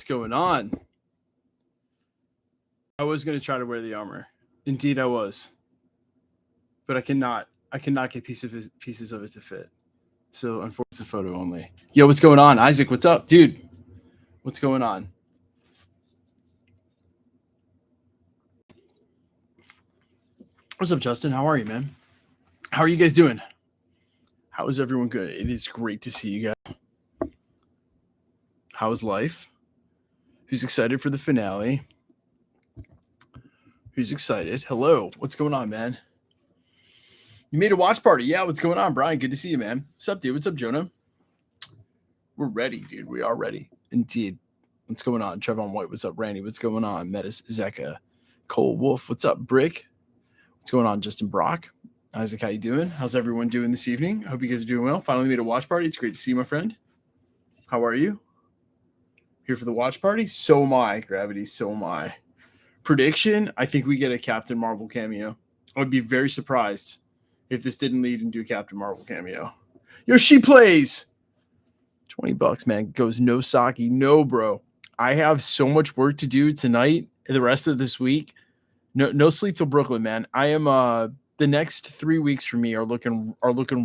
going on? I was going to try to wear the armor. Indeed, I was. But I cannot. I cannot get pieces of it to fit. So, unfortunately, it's a photo only. Yo, what's going on? Isaac, what's up? Dude, what's going on? What's up, Justin? How are you, man? How are you guys doing? How is everyone good? It is great to see you guys. How is life? Who's excited for the finale? Who's excited? Hello. What's going on, man? You made a watch party. Yeah, what's going on, Brian? Good to see you, man. What's up, dude? What's up, Jonah? We're ready, dude. We are ready. Indeed. What's going on? Trevon White, what's up? Randy, what's going on? Metis, Zeka, Cole Wolf, what's up? Brick, what's going on? Justin Brock, Isaac, how you doing? How's everyone doing this evening? I hope you guys are doing well. Finally made a watch party. It's great to see you, my friend. How are you? Here for the watch party? So am I, Gravity. So am I. Prediction, I think we get a Captain Marvel cameo. I would be very surprised if this didn't lead into a Captain Marvel cameo. Yo, she plays. $20, man. Goes no Saki. No, bro. I have so much work to do tonight and the rest of this week. No sleep till Brooklyn, man. I am the next 3 weeks for me are looking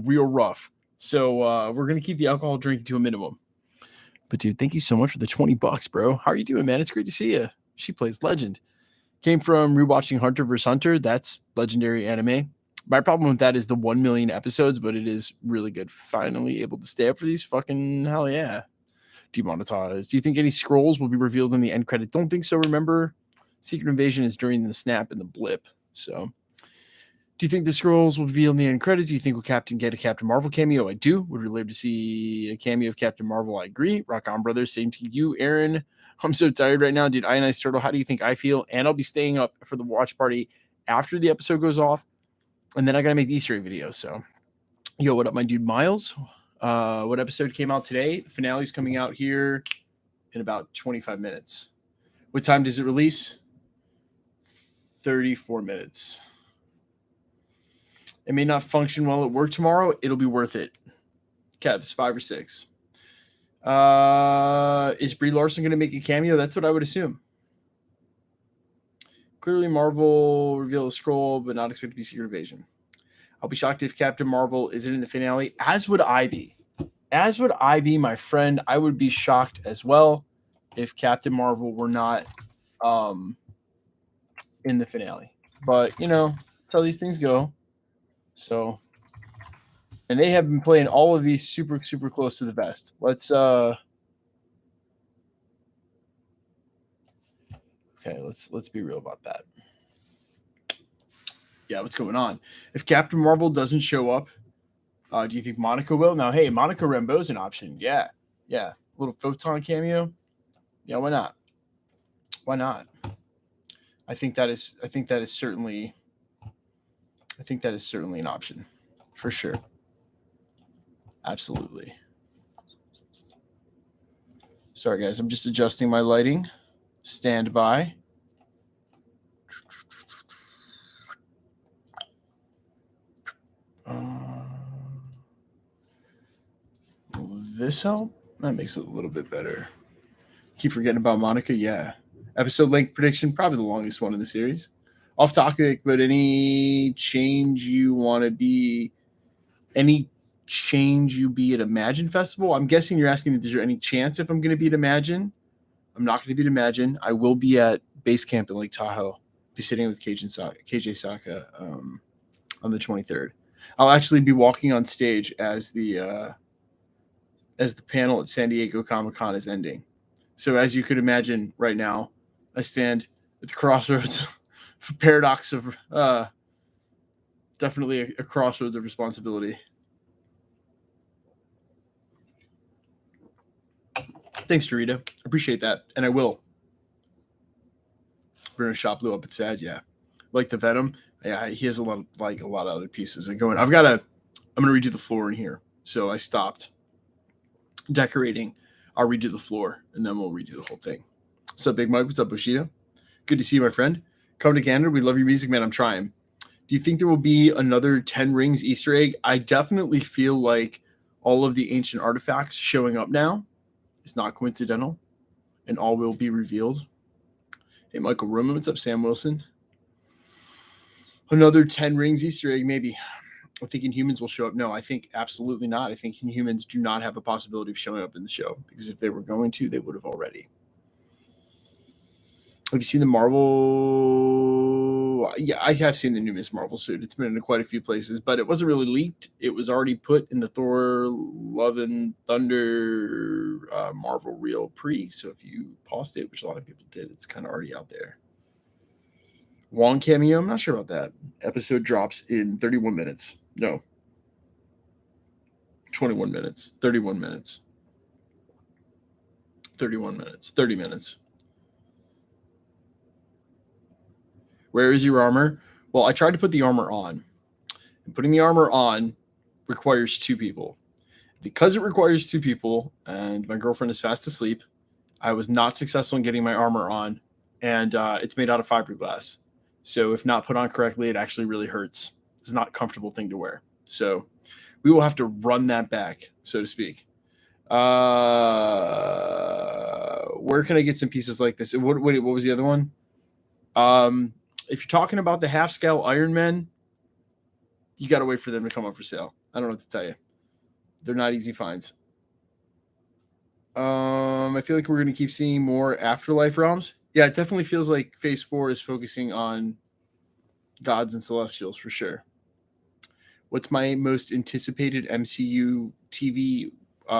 real rough. So we're gonna keep the alcohol drinking to a minimum. But dude, thank you so much for the $20, bro. How are you doing, man? It's great to see you. She plays legend. Came from rewatching Hunter vs. Hunter. That's legendary anime. My problem with that is the 1 million episodes, but it is really good. Finally able to stay up for these. Fucking hell yeah. Demonetized. Do you think any scrolls will be revealed in the end credit? Don't think so. Remember, Secret Invasion is during the snap and the blip. So, do you think the scrolls will be revealed in the end credits? Do you think we'll get a Captain Marvel cameo? I do. Would really love to see a cameo of Captain Marvel. I agree. Rock on, brother. Same to you, Aaron. I'm so tired right now, dude. Ionized Turtle, how do you think I feel? And I'll be staying up for the watch party after the episode goes off. And then I got to make the Easter egg video. So, yo, what up, my dude, Miles? What episode came out today? The finale's coming out here in about 25 minutes. What time does it release? 34 minutes. It may not function well at work tomorrow. It'll be worth it. Kevs, 5 or 6. Is Brie Larson going to make a cameo? That's what I would assume. Clearly, Marvel reveal a scroll, but not expect to be Secret Invasion. I'll be shocked if Captain Marvel isn't in the finale, as would I be. As would I be, my friend. I would be shocked as well if Captain Marvel were not in the finale. But, you know, that's how these things go. So, and they have been playing all of these super, super close to the vest. Let's be real about that. Yeah, what's going on? If Captain Marvel doesn't show up, do you think Monica will? Now, hey, Monica Rambeau's an option. Yeah. A little photon cameo. Yeah, why not? Why not? I think that is certainly an option. For sure. Absolutely. Sorry, guys. I'm just adjusting my lighting. Stand by. Will this help? That makes it a little bit better. Keep forgetting about Monica. Yeah. Episode length prediction, probably the longest one in the series. Off topic, but any change you be at Imagine Festival? I'm guessing you're asking if there's any chance if I'm going to be at Imagine. I'm not going to be at Imagine. I will be at base camp in Lake Tahoe. Be sitting with KJ Saka on the 23rd. I'll actually be walking on stage as the panel at San Diego Comic-Con is ending. So as you could imagine right now, I stand at the crossroads, paradox of definitely a crossroads of responsibility. Thanks, Dorita. Appreciate that. And I will. Bruno Shop blew up. It's sad. Yeah. Like the Venom. Yeah. He has a lot of other pieces. I'm going to redo the floor in here. So I stopped decorating. I'll redo the floor and then we'll redo the whole thing. What's up, Big Mike? What's up, Bushido? Good to see you, my friend. Come to Canada. We love your music, man. I'm trying. Do you think there will be another 10 Rings Easter egg? I definitely feel like all of the ancient artifacts showing up now is not coincidental. and all will be revealed. Hey, Michael Roman, what's up, Sam Wilson? Another 10 Rings Easter egg, maybe. I'm thinking humans will show up. No, I think absolutely not. I think humans do not have a possibility of showing up in the show, because if they were going to, they would have already. Have you seen the Marvel? Yeah, I have seen the new Miss Marvel suit. It's been in quite a few places, but it wasn't really leaked. It was already put in the Thor Love and Thunder Marvel Reel pre. So if you paused it, which a lot of people did, it's kind of already out there. Wong cameo? I'm not sure about that. Episode drops in 31 minutes. No. 21 minutes. 31 minutes. 31 minutes. 30 minutes. Where is your armor? Well, I tried to put the armor on. And putting the armor on requires 2 people. Because it requires 2 people, and my girlfriend is fast asleep, I was not successful in getting my armor on, and it's made out of fiberglass. So if not put on correctly, it actually really hurts. It's not a comfortable thing to wear. So we will have to run that back, so to speak. Where can I get some pieces like this? What was the other one? If you're talking about the half-scale Iron Men, you got to wait for them to come up for sale. I don't know what to tell you. They're not easy finds. I feel like we're going to keep seeing more Afterlife realms. Yeah, it definitely feels like Phase 4 is focusing on gods and celestials for sure. What's my most anticipated MCU TV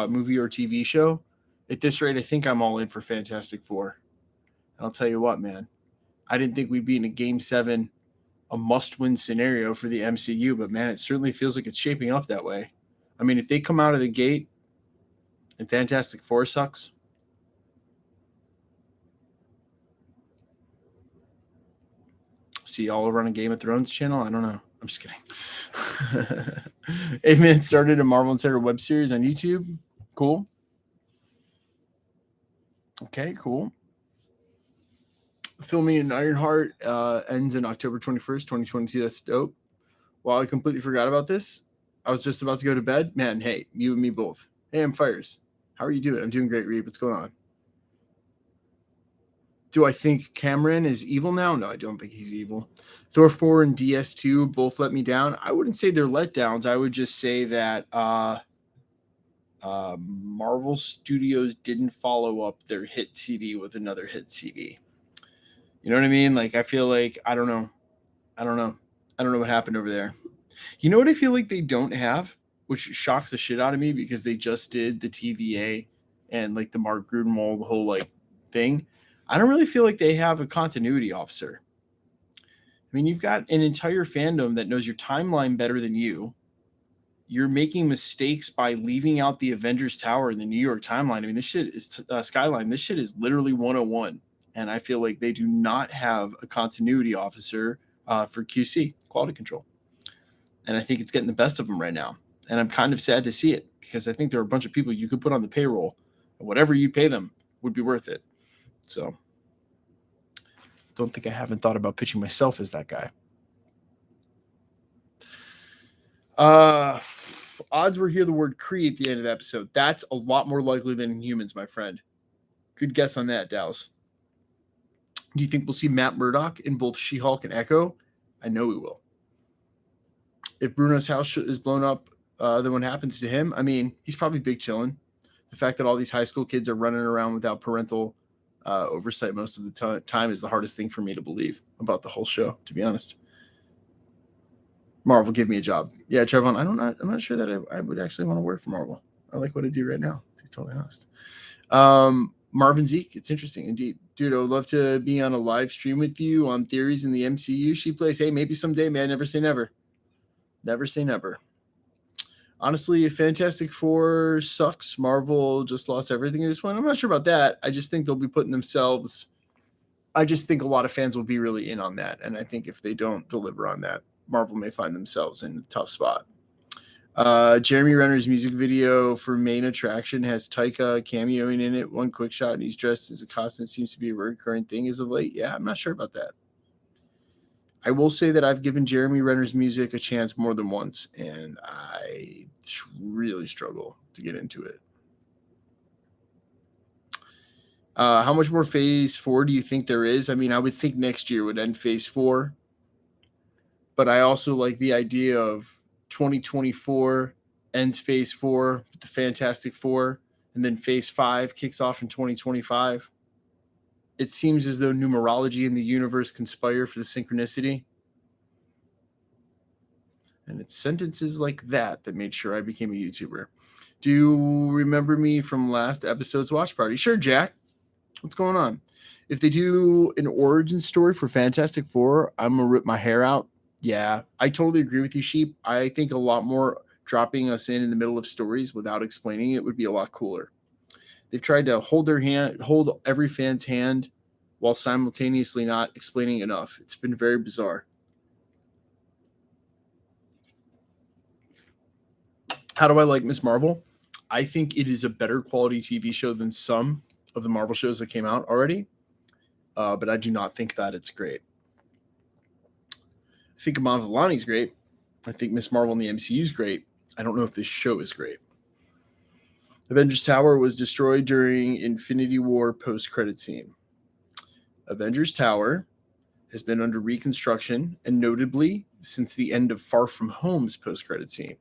movie or TV show? At this rate, I think I'm all in for Fantastic Four. And I'll tell you what, man. I didn't think we'd be in a Game 7, a must-win scenario for the MCU, but man, it certainly feels like it's shaping up that way. I mean, if they come out of the gate and Fantastic Four sucks, see all over on a Game of Thrones channel? I don't know. I'm just kidding. Amen started a Marvel Insider web series on YouTube. Cool. Okay, cool. Filming in Ironheart ends in October 21st, 2022. That's dope. Well, I completely forgot about this. I was just about to go to bed. Man, hey, you and me both. Hey, I'm Fires. How are you doing? I'm doing great, Reed. What's going on? Do I think Cameron is evil now? No, I don't think he's evil. Thor 4 and DS2 both let me down. I wouldn't say they're letdowns. I would just say that Marvel Studios didn't follow up their hit CD with another hit CD. You know what I mean? Like, I feel like, I don't know what happened over there. You know what I feel like they don't have, which shocks the shit out of me, because they just did the TVA and like the Mark Grudenwald, the whole like thing. I don't really feel like they have a continuity officer. I mean, you've got an entire fandom that knows your timeline better than you. You're making mistakes by leaving out the Avengers Tower in the New York timeline. I mean, this shit is Skyline. This shit is literally 101. And I feel like they do not have a continuity officer for QC, quality control. And I think it's getting the best of them right now. And I'm kind of sad to see it, because I think there are a bunch of people you could put on the payroll, and whatever you pay them would be worth it. So don't think I haven't thought about pitching myself as that guy. Odds were hear the word Kree at the end of the episode. That's a lot more likely than Inhumans, my friend. Good guess on that, Dallas. Do you think we'll see Matt Murdock in both She-Hulk and Echo? I know we will. If Bruno's house is blown up, then what happens to him? I mean, he's probably big chilling. The fact that all these high school kids are running around without parental oversight most of the time is the hardest thing for me to believe about the whole show, to be honest. Marvel, give me a job. Yeah, Trevon, I'm not sure that I would actually want to work for Marvel. I like what I do right now, to be totally honest. Marvin Zeke, it's interesting indeed. Dude, I would love to be on a live stream with you on theories in the MCU. She plays, hey, maybe someday, man. Never say never. Never say never. Honestly, if Fantastic Four sucks, Marvel just lost everything in this one. I'm not sure about that. I just think they'll be putting themselves. I just think a lot of fans will be really in on that. And I think if they don't deliver on that, Marvel may find themselves in a tough spot. Jeremy Renner's music video for Main Attraction has Taika cameoing in it. One quick shot, and he's dressed as a costume. It seems to be a recurring thing as of late. Yeah, I'm not sure about that. I will say that I've given Jeremy Renner's music a chance more than once, and I really struggle to get into it. How much more phase 4 do you think there is? I mean, I would think next year would end phase 4, but I also like the idea of 2024 ends phase 4 with the Fantastic Four, and then phase 5 kicks off in 2025. It seems as though numerology in the universe conspire for the synchronicity. And it's sentences like that that made sure I became a YouTuber. Do you remember me from last episode's watch party? Sure, Jack. What's going on? If they do an origin story for Fantastic Four, I'm going to rip my hair out. Yeah, I totally agree with you, Sheep. I think a lot more dropping us in the middle of stories without explaining it would be a lot cooler. They've tried to hold every fan's hand while simultaneously not explaining enough. It's been very bizarre. How do I like Miss Marvel? I think it is a better quality TV show than some of the Marvel shows that came out already, but I do not think that it's great. I think Iman Vellani's great. I think Miss Marvel in the MCU is great. I don't know if this show is great. Avengers Tower was destroyed during Infinity War post-credit scene. Avengers Tower has been under reconstruction, and notably since the end of Far From Home's post-credit scene,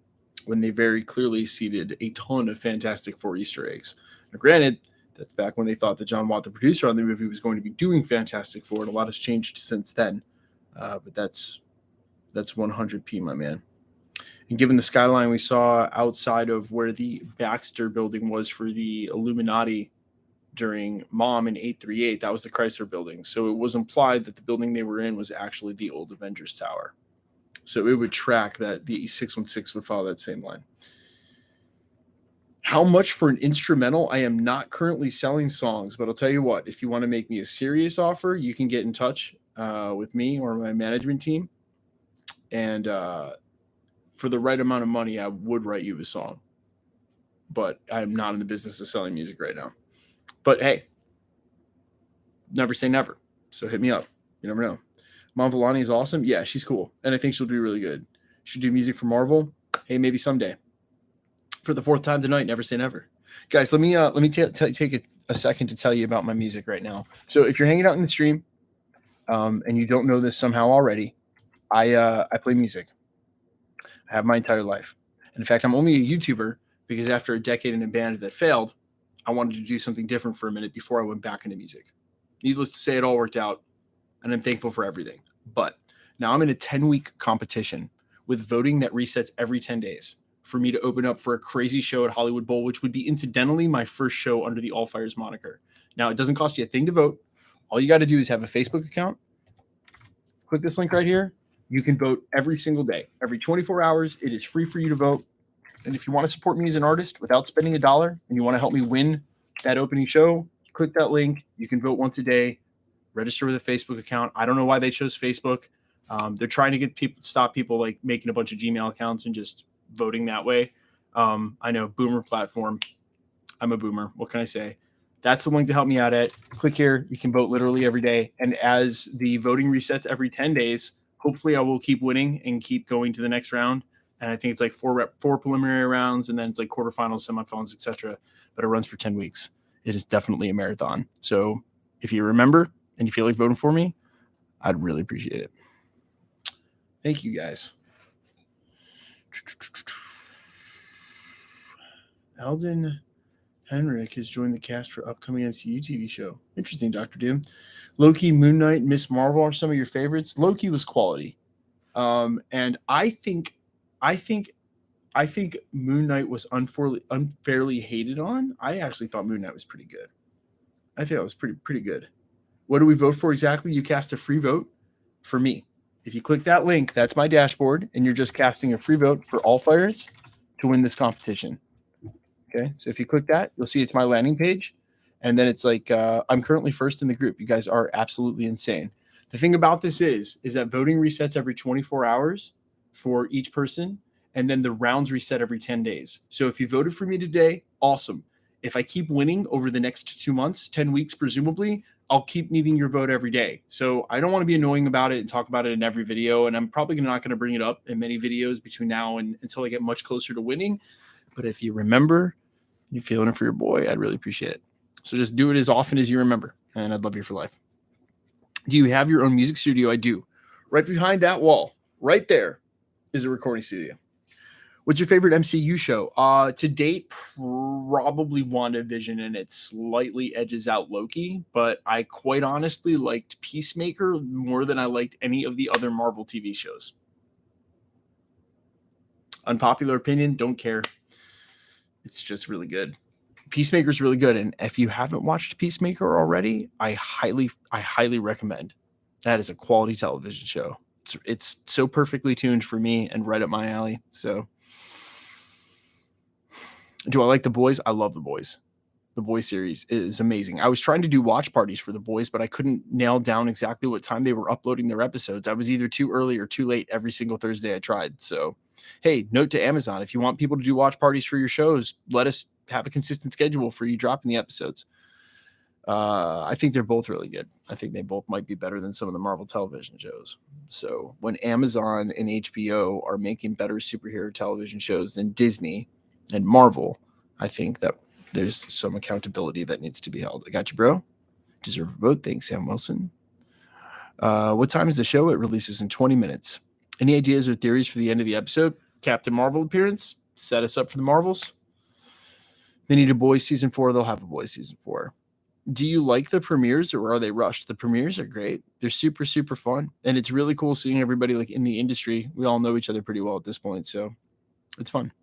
when they very clearly seeded a ton of Fantastic Four Easter eggs. Now, granted, that's back when they thought that John Watt, the producer on the movie, was going to be doing Fantastic Four, and a lot has changed since then. But that's 100p, my man. And given the skyline we saw outside of where the Baxter building was for the Illuminati during Mom in 838, that was the Chrysler building. So it was implied that the building they were in was actually the old Avengers Tower. So it would track that the 616 would follow that same line. How much for an instrumental? I am not currently selling songs, but I'll tell you what, if you want to make me a serious offer, you can get in touch with me or my management team. And for the right amount of money, I would write you a song. But I'm not in the business of selling music right now. But hey, never say never. So hit me up. You never know. Mom Vellani is awesome. Yeah, she's cool. And I think she'll do really good. She'll do music for Marvel. Hey, maybe someday. For the fourth time tonight, never say never. Guys, let me take a second to tell you about my music right now. So if you're hanging out in the stream and you don't know this somehow already, I play music. I have my entire life. And in fact, I'm only a YouTuber because after a decade in a band that failed, I wanted to do something different for a minute before I went back into music. Needless to say, it all worked out, and I'm thankful for everything. But now I'm in a 10-week competition with voting that resets every 10 days for me to open up for a crazy show at Hollywood Bowl, which would be incidentally my first show under the All Fires moniker. Now, it doesn't cost you a thing to vote. All you got to do is have a Facebook account. Click this link right here. You can vote every single day. Every 24 hours, it is free for you to vote. And if you want to support me as an artist without spending $1 and you want to help me win that opening show, click that link. You can vote once a day. Register with a Facebook account. I don't know why they chose Facebook. They're trying to get stop people like making a bunch of Gmail accounts and just voting that way. I know, boomer platform. I'm a boomer. What can I say? That's the link to help me out at. Click here. You can vote literally every day. And as the voting resets every 10 days, hopefully I will keep winning and keep going to the next round. And I think it's like four preliminary rounds, and then it's like quarterfinals, semifinals, etc. But it runs for 10 weeks. It is definitely a marathon. So if you remember and you feel like voting for me, I'd really appreciate it. Thank you, guys. Alden Henrik has joined the cast for upcoming MCU TV show. Interesting, Dr. Doom. Loki, Moon Knight, Miss Marvel are some of your favorites. Loki was quality. And I think Moon Knight was unfairly hated on. I actually thought Moon Knight was pretty good. I think that was pretty good. What do we vote for exactly? You cast a free vote for me. If you click that link, that's my dashboard, and you're just casting a free vote for All Fires to win this competition. Okay, so if you click that, you'll see it's my landing page, and then it's like I'm currently first in the group. You guys are absolutely insane. The thing about this is that voting resets every 24 hours for each person, and then the rounds reset every 10 days. So if you voted for me today, awesome. If I keep winning over the next 2 months, 10 weeks presumably, I'll keep needing your vote every day. So I don't want to be annoying about it and talk about it in every video, and I'm probably not going to bring it up in many videos between now and until I get much closer to winning. But if you remember, you're feeling it for your boy, I'd really appreciate it. So just do it as often as you remember, and I'd love you for life. Do you have your own music studio? I do. Right behind that wall, right there, is a recording studio. What's your favorite MCU show? To date, probably WandaVision, and it slightly edges out Loki, but I quite honestly liked Peacemaker more than I liked any of the other Marvel TV shows. Unpopular opinion, don't care. It's just really good. Peacemaker's really good, and if you haven't watched Peacemaker already, I highly recommend. That is a quality television show. It's so perfectly tuned for me and right up my alley. So, do I like The Boys? I love The Boys. The Boys series is amazing. I was trying to do watch parties for The Boys, but I couldn't nail down exactly what time they were uploading their episodes. I was either too early or too late every single Thursday I tried. So, hey, note to Amazon, if you want people to do watch parties for your shows, let us have a consistent schedule for you dropping the episodes. I think they're both really good. I think they both might be better than some of the Marvel television shows. So when Amazon and HBO are making better superhero television shows than Disney and Marvel, I think that there's some accountability that needs to be held. I got you, bro. Deserve a vote. Thanks, Sam Wilson. What time is the show? It releases in 20 minutes. Any ideas or theories for the end of the episode? Captain Marvel appearance? Set us up for the Marvels? They need a Boys season 4. They'll have a Boys season 4. Do you like the premieres or are they rushed? The premieres are great. They're super, super fun. And it's really cool seeing everybody like in the industry. We all know each other pretty well at this point. So it's fun.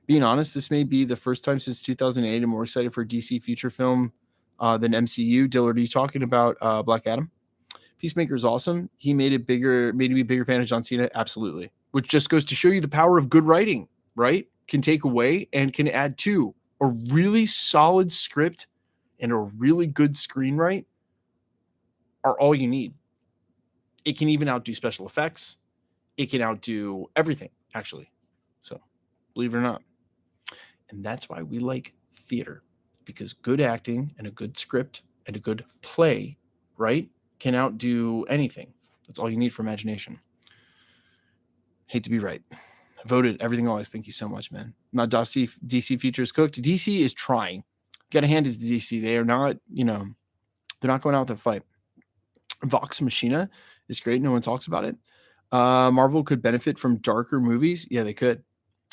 Being honest, this may be the first time since 2008 I'm more excited for a DC future film than MCU. Dillard, are you talking about Black Adam? Peacemaker is awesome. He made me a bigger fan of John Cena. Absolutely. Which just goes to show you the power of good writing, right? Can take away and can add to. A really solid script and a really good screenwrite are all you need. It can even outdo special effects. It can outdo everything, actually. So, believe it or not. And that's why we like theater, because good acting and a good script and a good play, right, can outdo anything. That's all you need for imagination. Hate to be right. Voted everything always. Thank you so much, man. Not DC future is cooked. DC is trying. Got to hand it to DC. They are not, they're not going out with a fight. Vox Machina is great. No one talks about it. Marvel could benefit from darker movies. Yeah, they could.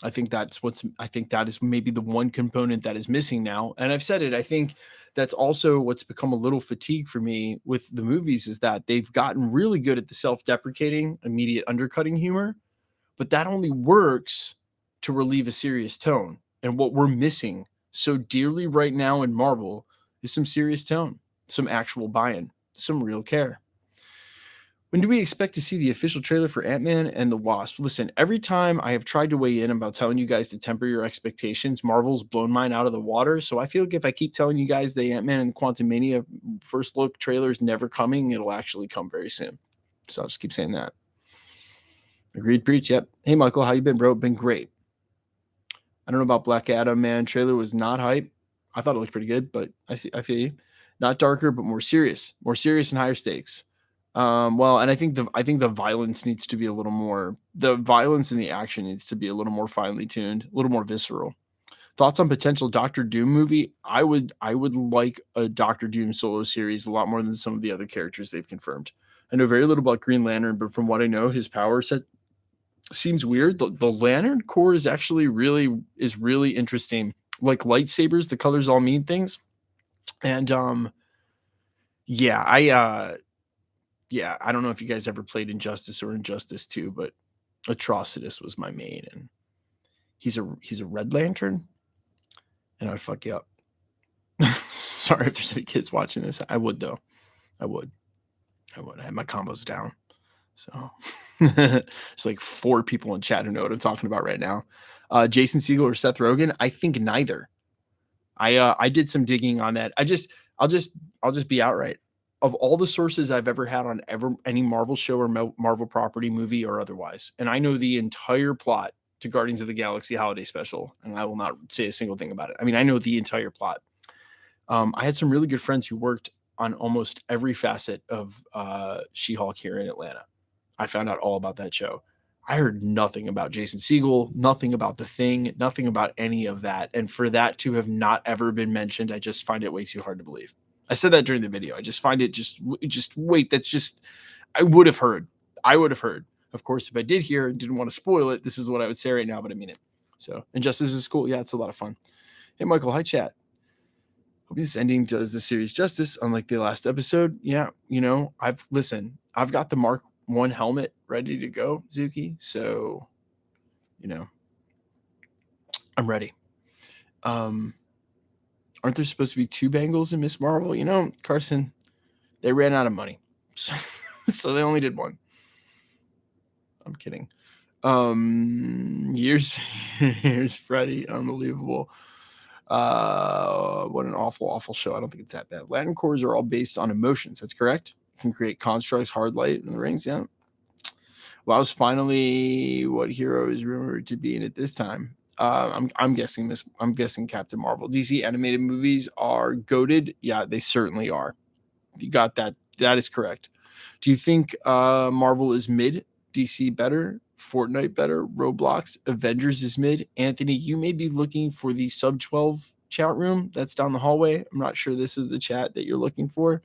I think that is maybe the one component that is missing now. And I've said it. I think that's also what's become a little fatigue for me with the movies is that they've gotten really good at the self-deprecating, immediate undercutting humor, but that only works to relieve a serious tone. And what we're missing so dearly right now in Marvel is some serious tone, some actual buy-in, some real care. When do we expect to see the official trailer for Ant-Man and the Wasp? Listen, every time I have tried to weigh in about telling you guys to temper your expectations, Marvel's blown mine out of the water. So I feel like if I keep telling you guys the Ant-Man and Quantumania first look trailer is never coming, it'll actually come very soon. So I'll just keep saying that. Agreed, preach. Yep. Hey, Michael, how you been, bro? Been great. I don't know about Black Adam, man. Trailer was not hype. I thought it looked pretty good, but I feel you. Not darker, but more serious and higher stakes. Well, and I think the violence needs to be a little more. The violence and the action needs to be a little more finely tuned, a little more visceral. Thoughts on potential Doctor Doom movie? I would like a Doctor Doom solo series a lot more than some of the other characters they've confirmed. I know very little about Green Lantern, but from what I know, his power set seems weird. The Lantern Corps is actually really interesting. Like lightsabers, the colors all mean things. And yeah, I don't know if you guys ever played Injustice or Injustice 2, but Atrocitus was my main, and he's a Red Lantern, and I'd fuck you up. Sorry if there's any kids watching this. I would though. I would. I had my combos down. So it's like 4 people in chat who know what I'm talking about right now. Jason Segel or Seth Rogen? I think neither. I did some digging on that. I'll just be outright. Of all the sources I've ever had on any Marvel show or Marvel property, movie or otherwise, and I know the entire plot to Guardians of the Galaxy Holiday Special, and I will not say a single thing about it. I mean, I know the entire plot. I had some really good friends who worked on almost every facet of She-Hulk here in Atlanta. I found out all about that show. I heard nothing about Jason Segel, nothing about The Thing, nothing about any of that. And for that to have not ever been mentioned, I just find it way too hard to believe. I said that during the video. I just find it just wait. That's just, I would have heard. I would have heard. Of course, if I did hear and didn't want to spoil it, this is what I would say right now, but I mean it. So, Injustice is cool. Yeah, it's a lot of fun. Hey, Michael. Hi, chat. Hope this ending does the series justice, unlike the last episode. Yeah, I've got the Mark 1 helmet ready to go, Zuki. So, I'm ready. Aren't there supposed to be 2 Bengals in Miss Marvel? Carson, they ran out of money. So they only did 1. I'm kidding. Here's Freddie. Unbelievable. What an awful show. I don't think it's that bad. Latin cores are all based on emotions. That's correct. You can create constructs, hard light, and the rings. Yeah. Well, I was finally what hero is rumored to be in it this time. I'm guessing this. I'm guessing Captain Marvel. DC animated movies are goated. Yeah, they certainly are. You got that. That is correct. Do you think Marvel is mid? DC better? Fortnite better? Roblox? Avengers is mid? Anthony, you may be looking for the sub 12 chat room that's down the hallway. I'm not sure this is the chat that you're looking for.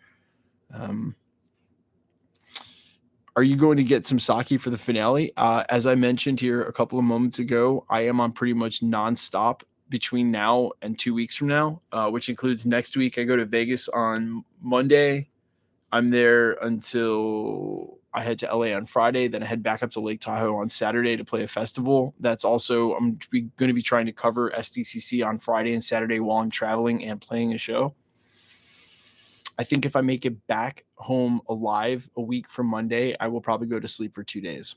Are you going to get some sake for the finale? As I mentioned here a couple of moments ago, I am on pretty much nonstop between now and 2 weeks from now, which includes next week. I go to Vegas on Monday. I'm there until I head to LA on Friday. Then I head back up to Lake Tahoe on Saturday to play a festival. That's also, I'm going to be trying to cover SDCC on Friday and Saturday while I'm traveling and playing a show. I think if I make it back home alive a week from Monday, I will probably go to sleep for 2 days.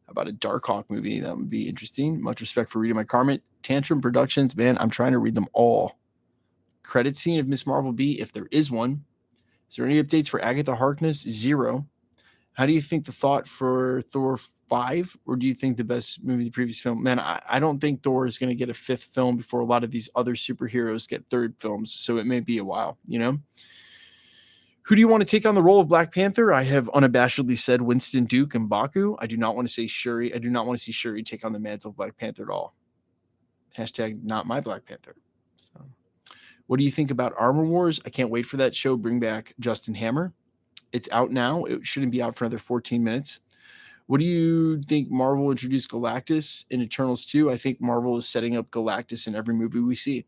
How about a Darkhawk movie? That would be interesting. Much respect for reading my comment. Tantrum Productions, man, I'm trying to read them all. Credit scene of Miss Marvel B, if there is one. Is there any updates for Agatha Harkness? 0. How do you think the thought for Thor 5? Or do you think the best movie of the previous film? Man, I don't think Thor is going to get a 5th film before a lot of these other superheroes get 3rd films. So it may be a while, Who do you want to take on the role of Black Panther? I have unabashedly said Winston Duke and Baku. I do not want to say Shuri. I do not want to see Shuri take on the mantle of Black Panther at all. Hashtag not my Black Panther. So, what do you think about Armor Wars? I can't wait for that show. Bring back Justin Hammer. It's out now. It shouldn't be out for another 14 minutes. What do you think Marvel introduced Galactus in Eternals 2? I think Marvel is setting up Galactus in every movie we see.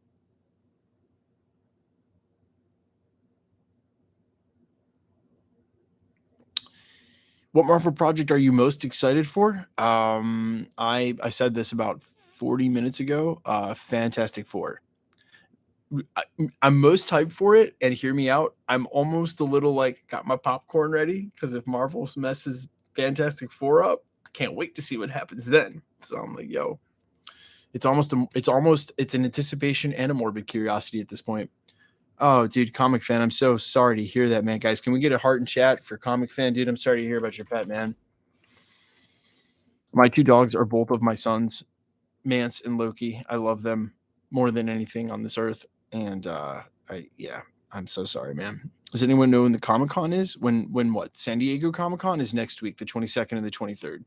What Marvel project are you most excited for? I said this about 40 minutes ago. Fantastic Four. I'm most hyped for it, and hear me out. I'm almost a little got my popcorn ready because if Marvel messes Fantastic Four up, I can't wait to see what happens then. So I'm like, yo, it's an anticipation and a morbid curiosity at this point. Oh, dude, Comic Fan, I'm so sorry to hear that, man. Guys, can we get a heart in chat for Comic Fan, dude? I'm sorry to hear about your pet, man. My 2 dogs are both of my sons, Mance and Loki. I love them more than anything on this earth. And I'm so sorry, man. Does anyone know when the Comic-Con is? When what? San Diego Comic-Con is next week, the 22nd and the 23rd.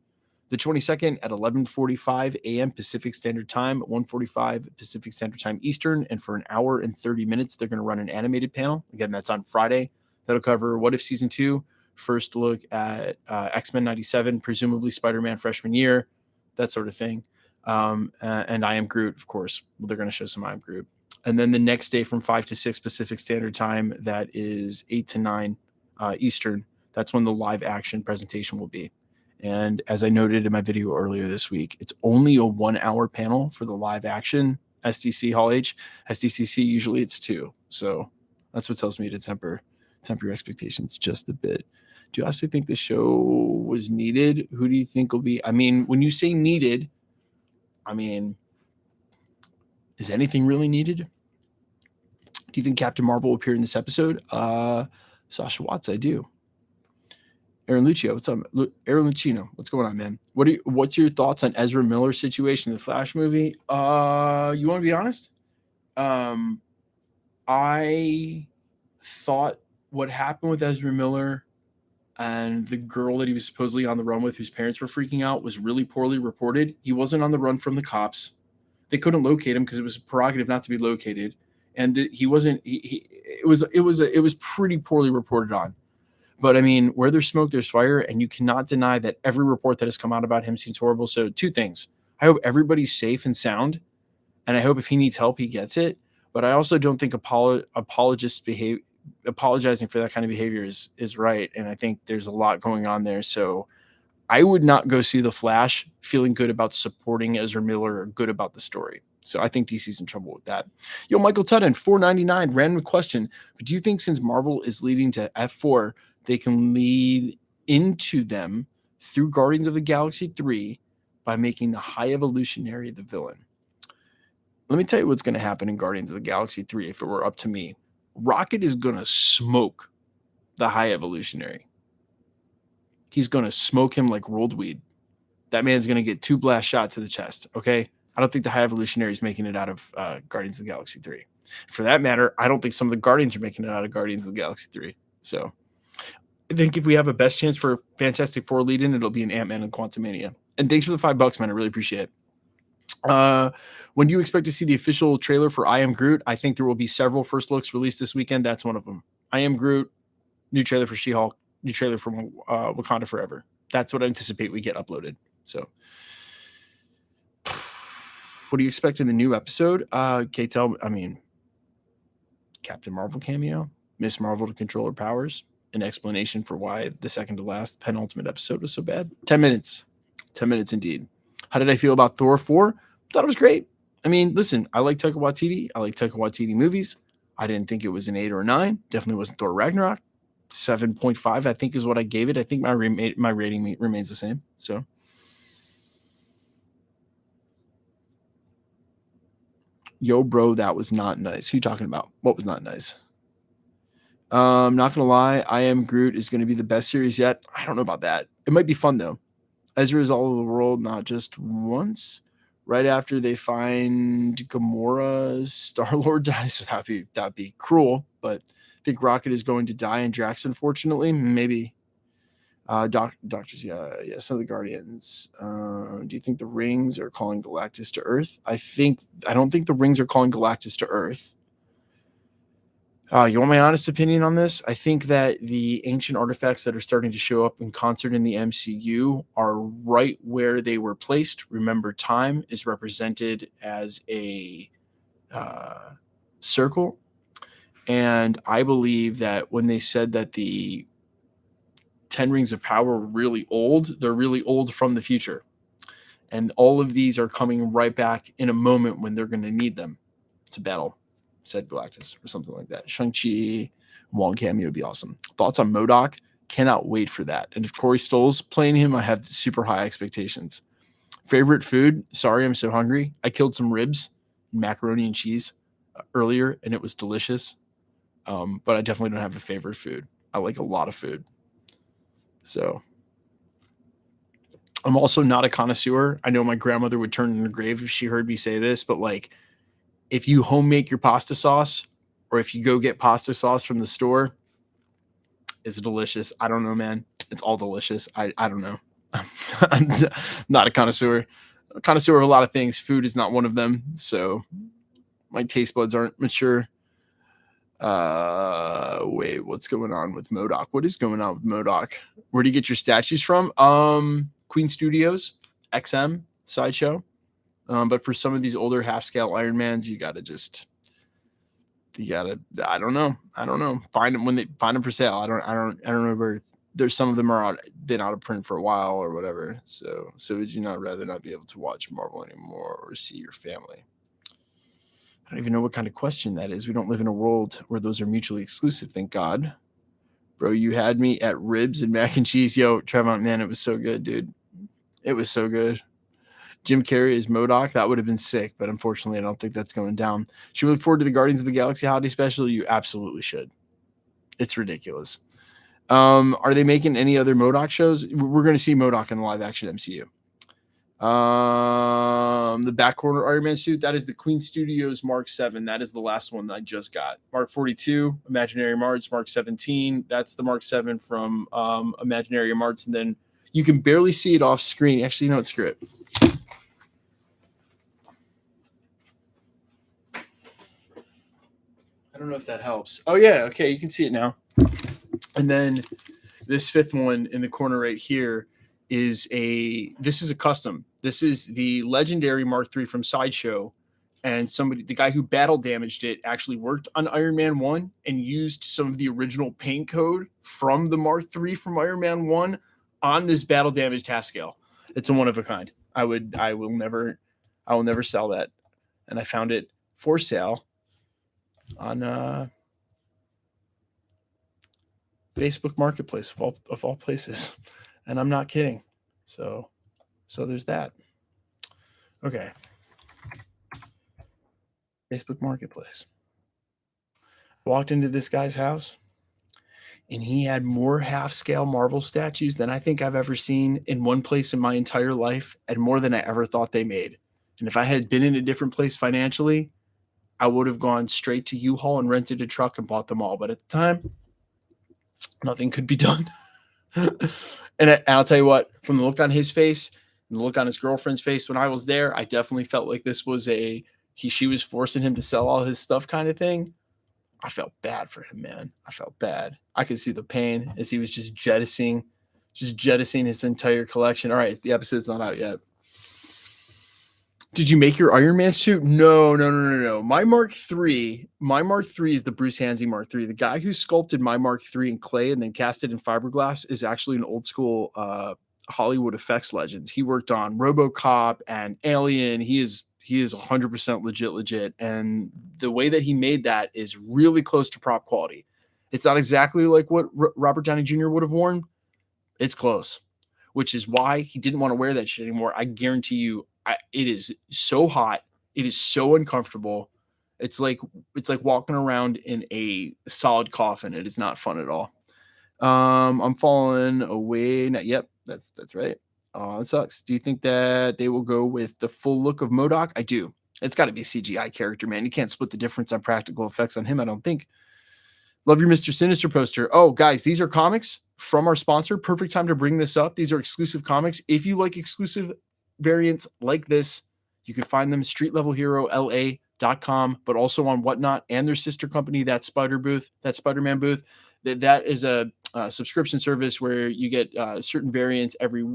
The 22nd at 11:45 a.m. Pacific Standard Time, 1:45 Pacific Standard Time Eastern, and for an hour and 30 minutes, they're going to run an animated panel. Again, that's on Friday. That'll cover What If Season 2, first look at X-Men 97, presumably Spider-Man freshman year, that sort of thing. And I Am Groot, of course. They're going to show some I Am Groot. And then the next day from 5 to 6 Pacific Standard Time, that is 8 to 9 Eastern. That's when the live action presentation will be. And as I noted in my video earlier this week, it's only a 1-hour panel for the live action SDC Hall H. SDCC, usually it's 2. So that's what tells me to temper your expectations just a bit. Do you actually think the show was needed? Who do you think will be? I mean, when you say needed, is anything really needed? Do you think Captain Marvel will appear in this episode? Sasha Watts, I do. Aaron Lucio, what's up? Aaron Lucino, what's going on, man? What's your thoughts on Ezra Miller's situation in the Flash movie? You want to be honest? I thought what happened with Ezra Miller and the girl that he was supposedly on the run with, whose parents were freaking out, was really poorly reported. He wasn't on the run from the cops. They couldn't locate him because it was a prerogative not to be located, and he wasn't. It was pretty poorly reported on. But I mean, where there's smoke, there's fire, and you cannot deny that every report that has come out about him seems horrible. So, two things: I hope everybody's safe and sound, and I hope if he needs help, he gets it. But I also don't think apologists apologizing for that kind of behavior is right, and I think there's a lot going on there. So I would not go see The Flash feeling good about supporting Ezra Miller or good about the story. So I think DC's in trouble with that. Yo, Michael Tutton, 499, random question. But do you think since Marvel is leading to F4, they can lead into them through Guardians of the Galaxy 3 by making the High Evolutionary the villain? Let me tell you what's going to happen in Guardians of the Galaxy 3 if it were up to me. Rocket is going to smoke the High Evolutionary. He's going to smoke him like rolled weed. That man's going to get 2 blast shots to the chest, okay? I don't think the High Evolutionary is making it out of Guardians of the Galaxy 3. For that matter, I don't think some of the Guardians are making it out of Guardians of the Galaxy 3. So I think if we have a best chance for Fantastic Four lead-in, it'll be an Ant-Man and Quantumania. And thanks for the $5, man. I really appreciate it. When do you expect to see the official trailer for I Am Groot? I think there will be several first looks released this weekend. That's one of them. I Am Groot, new trailer for She-Hulk, new trailer for Wakanda Forever. That's what I anticipate we get uploaded. So what do you expect in the new episode? Captain Marvel cameo, Miss Marvel to control her powers, an explanation for why the second to last penultimate episode was so bad. 10 minutes. 10 minutes indeed. How did I feel about Thor 4? Thought it was great. I mean, listen, I like Taika Waititi. I like Taika Waititi movies. I didn't think it was an 8 or a 9. Definitely wasn't Thor Ragnarok. 7.5, I think, is what I gave it. I think my rating remains the same. So, yo, bro, that was not nice. Who you talking about? What was not nice? Not gonna lie, I Am Groot is gonna be the best series yet. I don't know about that. It might be fun though. Ezra is all over the world, not just once. Right after they find Gamora, Star-Lord dies. So that'd be cruel, but I think Rocket is going to die, and Drax, unfortunately, maybe. Doctors, yeah, some of the Guardians. Do you think the rings are calling Galactus to Earth? I don't think the rings are calling Galactus to Earth. You want my honest opinion on this? I think that the ancient artifacts that are starting to show up in concert in the MCU are right where they were placed. Remember, time is represented as a circle. And I believe that when they said that the 10 rings of power were really old, they're really old from the future. And all of these are coming right back in a moment when they're going to need them to battle said Galactus or something like that. Shang-Chi, Wong cameo would be awesome. Thoughts on MODOK? Cannot wait for that. And if Corey Stoll's playing him, I have super high expectations. Favorite food? Sorry, I'm so hungry. I killed some ribs, macaroni and cheese earlier, and it was delicious. But I definitely don't have a favorite food. I like a lot of food. So I'm also not a connoisseur. I know my grandmother would turn in the grave if she heard me say this, but like, if you home make your pasta sauce, or if you go get pasta sauce from the store, it's delicious. I don't know, man. It's all delicious. I don't know. I'm not a connoisseur. A connoisseur of a lot of things. Food is not one of them. So my taste buds aren't mature. Wait, what's going on with MODOK? What is going on with MODOK? Where do you get your statues from? Queen Studios, XM, Sideshow. But for some of these older half-scale Ironmans, I don't know. Find them for sale. I don't know where. There's some of them are been out of print for a while or whatever. So would you not rather not be able to watch Marvel anymore or see your family? I don't even know what kind of question that is. We don't live in a world where those are mutually exclusive, thank God. Bro, you had me at ribs and mac and cheese. Yo, Trevon, man, it was so good, dude. It was so good. Jim Carrey is MODOK. That would have been sick, but unfortunately, I don't think that's going down. Should we look forward to the Guardians of the Galaxy holiday special? You absolutely should. It's ridiculous. Are they making any other MODOK shows? We're going to see MODOK in the live-action MCU. The back corner Iron Man suit, that is the Queen Studios Mark 7. That is the last one that I just got. Mark 42, Imaginary Marts. Mark 17, that's the Mark 7 from Imaginary Marts. And then you can barely see it off screen. Actually, you know what? Screw it. I don't know if that helps. Oh, yeah. Okay, you can see it now. And then this fifth one in the corner right here is this is a custom. This is the legendary Mark III from Sideshow. And the guy who battle damaged it actually worked on Iron Man 1 and used some of the original paint code from the Mark III from Iron Man 1 on this battle damaged half scale. It's a one of a kind. I will never sell that. And I found it for sale on Facebook Marketplace of all places. And I'm not kidding. So there's that. Okay. Facebook Marketplace. I walked into this guy's house and he had more half-scale Marvel statues than I think I've ever seen in one place in my entire life, and more than I ever thought they made. And if I had been in a different place financially, I would have gone straight to U-Haul and rented a truck and bought them all. But at the time, nothing could be done. And I'll tell you what, from the look on his face and the look on his girlfriend's face when I was there, I definitely felt like this was she was forcing him to sell all his stuff kind of thing. I felt bad for him, man. I felt bad. I could see the pain as he was just jettisoning his entire collection. All right, the episode's not out yet. Did you make your Iron Man suit? No. My Mark III is the Bruce Hansi Mark III. The guy who sculpted my Mark III in clay and then cast it in fiberglass is actually an old school Hollywood effects legend. He worked on RoboCop and Alien. He is 100% legit. And the way that he made that is really close to prop quality. It's not exactly like what Robert Downey Jr. would have worn. It's close, which is why he didn't want to wear that shit anymore. I guarantee you, it is so hot. It is so uncomfortable. It's like walking around in a solid coffin. It is not fun at all. I'm falling away. Yep, that's right. Oh, it sucks. Do you think that they will go with the full look of MODOK? I do. It's got to be a CGI character, man. You can't split the difference on practical effects on him, I don't think. Love your Mr. Sinister poster. Oh, guys, these are comics from our sponsor. Perfect time to bring this up. These are exclusive comics. If you like exclusive variants like this, you can find them at streetlevelherola.com, but also on Whatnot and their sister company, that Spider-Man booth. That is a subscription service where you get certain variants every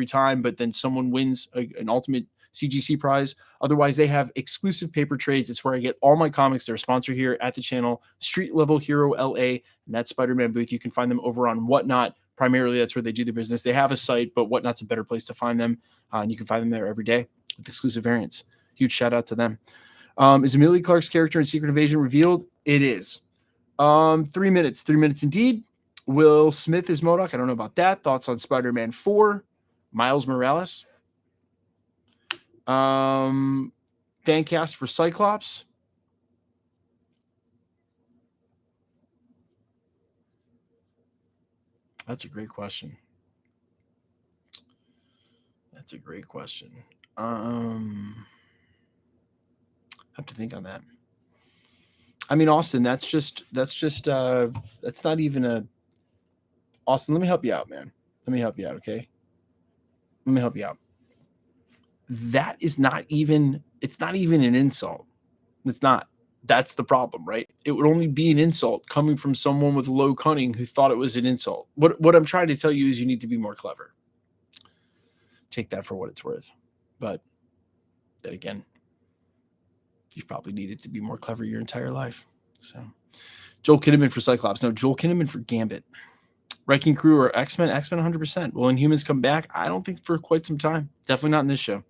time, but then someone wins an ultimate CGC prize. Otherwise, they have exclusive paper trades. It's where I get all my comics. They're a sponsor here at the channel, Street Level Hero LA, and that Spider-Man booth. You can find them over on Whatnot. Primarily, that's where they do the business. They have a site, but Whatnot's a better place to find them. And you can find them there every day with exclusive variants. Huge shout out to them. Is Emilia Clarke's character in Secret Invasion revealed? It is. 3 minutes. 3 minutes indeed. Will Smith is MODOK. I don't know about that. Thoughts on Spider-Man 4? Miles Morales. Fan cast for Cyclops. That's a great question. I have to think on that. I mean, Austin, that's not even a. Austin, let me help you out, man. Let me help you out, okay? Let me help you out. That is not even. It's not even an insult. It's not. That's the problem, right? It would only be an insult coming from someone with low cunning who thought it was an insult. What I'm trying to tell you is you need to be more clever. Take that for what it's worth. But then again, you've probably needed to be more clever your entire life. So Joel Kinnaman for Cyclops. No, Joel Kinnaman for Gambit. Wrecking Crew or X-Men? X-Men 100%. Will Inhumans come back? I don't think for quite some time. Definitely not in this show.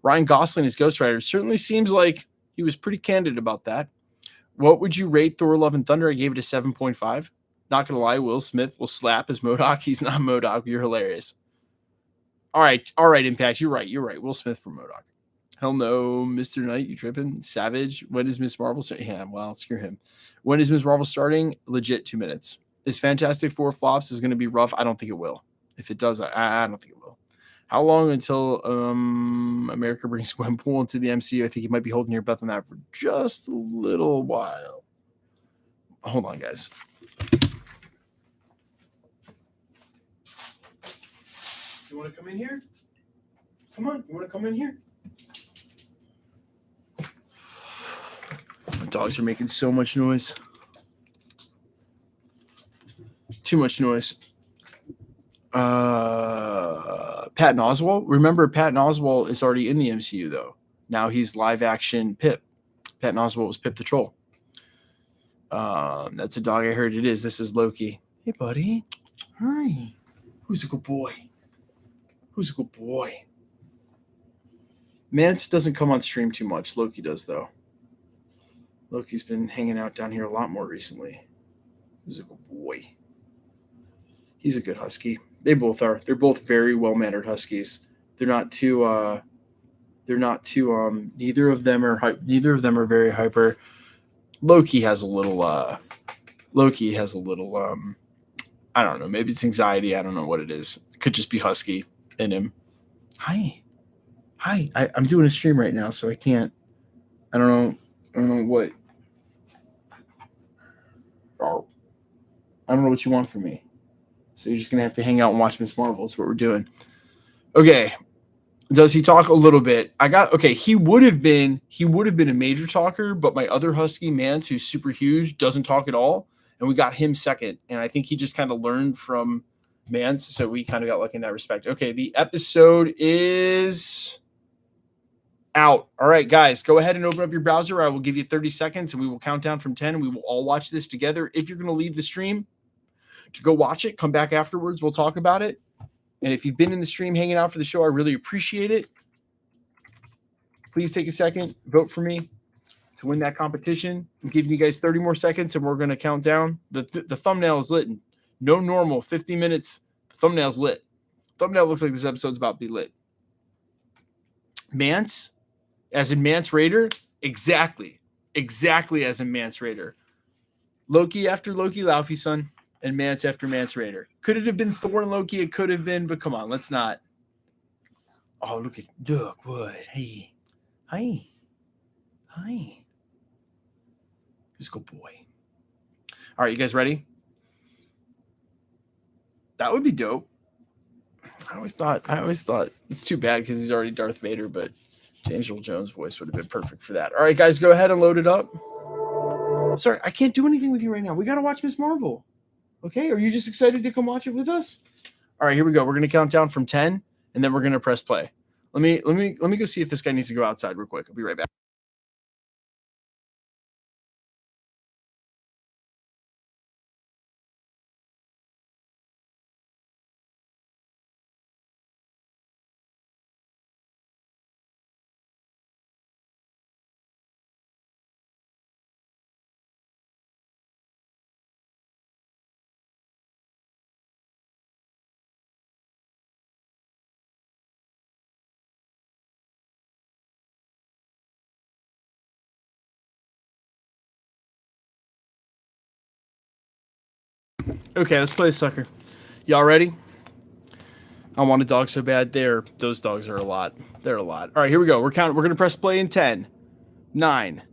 Ryan Gosling as Ghost Rider. Certainly seems like he was pretty candid about that. What would you rate Thor Love and Thunder? I gave it a 7.5. Not going to lie, Will Smith will slap as MODOK. He's not MODOK. You're hilarious. All right, Impact. You're right. Will Smith for MODOK. Hell no, Mr. Knight, you tripping? Savage. When is Miss Marvel starting? Yeah, well, screw him. When is Miss Marvel starting? Legit 2 minutes. Is Fantastic Four flops is going to be rough? I don't think it will. If it does, I don't think it will. How long until America brings Gwenpool into the MCU? I think he might be holding your breath on that for just a little while. Hold on, guys. You want to come in here? Come on. You want to come in here? My dogs are making so much noise. Too much noise. Patton Oswalt. Remember, Patton Oswalt is already in the MCU, though. Now he's live action Pip. Patton Oswalt was Pip the Troll. That's a dog. I heard it is. This is Loki. Hey, buddy. Hi. Who's a good boy? Who's a good boy? Mance doesn't come on stream too much. Loki does, though. Loki's been hanging out down here a lot more recently. Who's a good boy? He's a good husky. They both are. They're both very well-mannered huskies. They're not too neither of them are very hyper. Loki has a little I don't know, maybe it's anxiety. I don't know what it is. It could just be husky in him. Hi. I'm doing a stream right now, so I can't. I don't know what. Oh, I don't know what you want from me. So you're just gonna have to hang out and watch Miss Marvel. Is what we're doing. Okay. Does he talk a little bit? He would have been a major talker, but my other husky, Mance, who's super huge, doesn't talk at all. And we got him second. And I think he just kind of learned from Mance. So we kind of got lucky in that respect. Okay, the episode is out. All right, guys, go ahead and open up your browser. I will give you 30 seconds and we will count down from 10 and we will all watch this together. If you're going to leave the stream to go watch it, come back afterwards. We'll talk about it. And if you've been in the stream hanging out for the show, I really appreciate it. Please take a second, vote for me to win that competition. I'm giving you guys 30 more seconds and we're going to count down. The thumbnail is lit. No normal, 50 minutes. The thumbnail's lit. Thumbnail looks like this episode's about to be lit. Mance, as in Mance Raider, exactly as in Mance Raider. Loki after Loki Laufey, son. And Mance after Mance Raider. Could it have been Thor and Loki? It could have been, but come on, let's not. Oh, look, what? Hey. Hi. Who's a good boy? All right, you guys ready? That would be dope. I always thought it's too bad because he's already Darth Vader, but James Earl Jones' voice would have been perfect for that. All right, guys, go ahead and load it up. Sorry, I can't do anything with you right now. We got to watch Miss Marvel. Okay, are you just excited to come watch it with us? All right, here we go. We're going to count down from 10, and then we're going to press play. Let me go see if this guy needs to go outside real quick. I'll be right back. Okay, let's play sucker. Y'all ready? I want a dog so bad. Those dogs are a lot. They're a lot. All right, here we go. We're going to press play in 10, 9,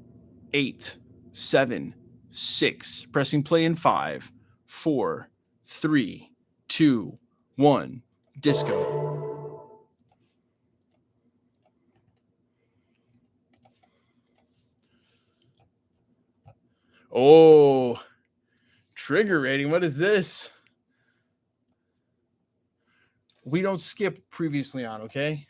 8, 7, 6. Pressing play in 5, 4, 3, 2, 1. Disco. Oh, trigger rating. What is this? We don't skip previously on, okay?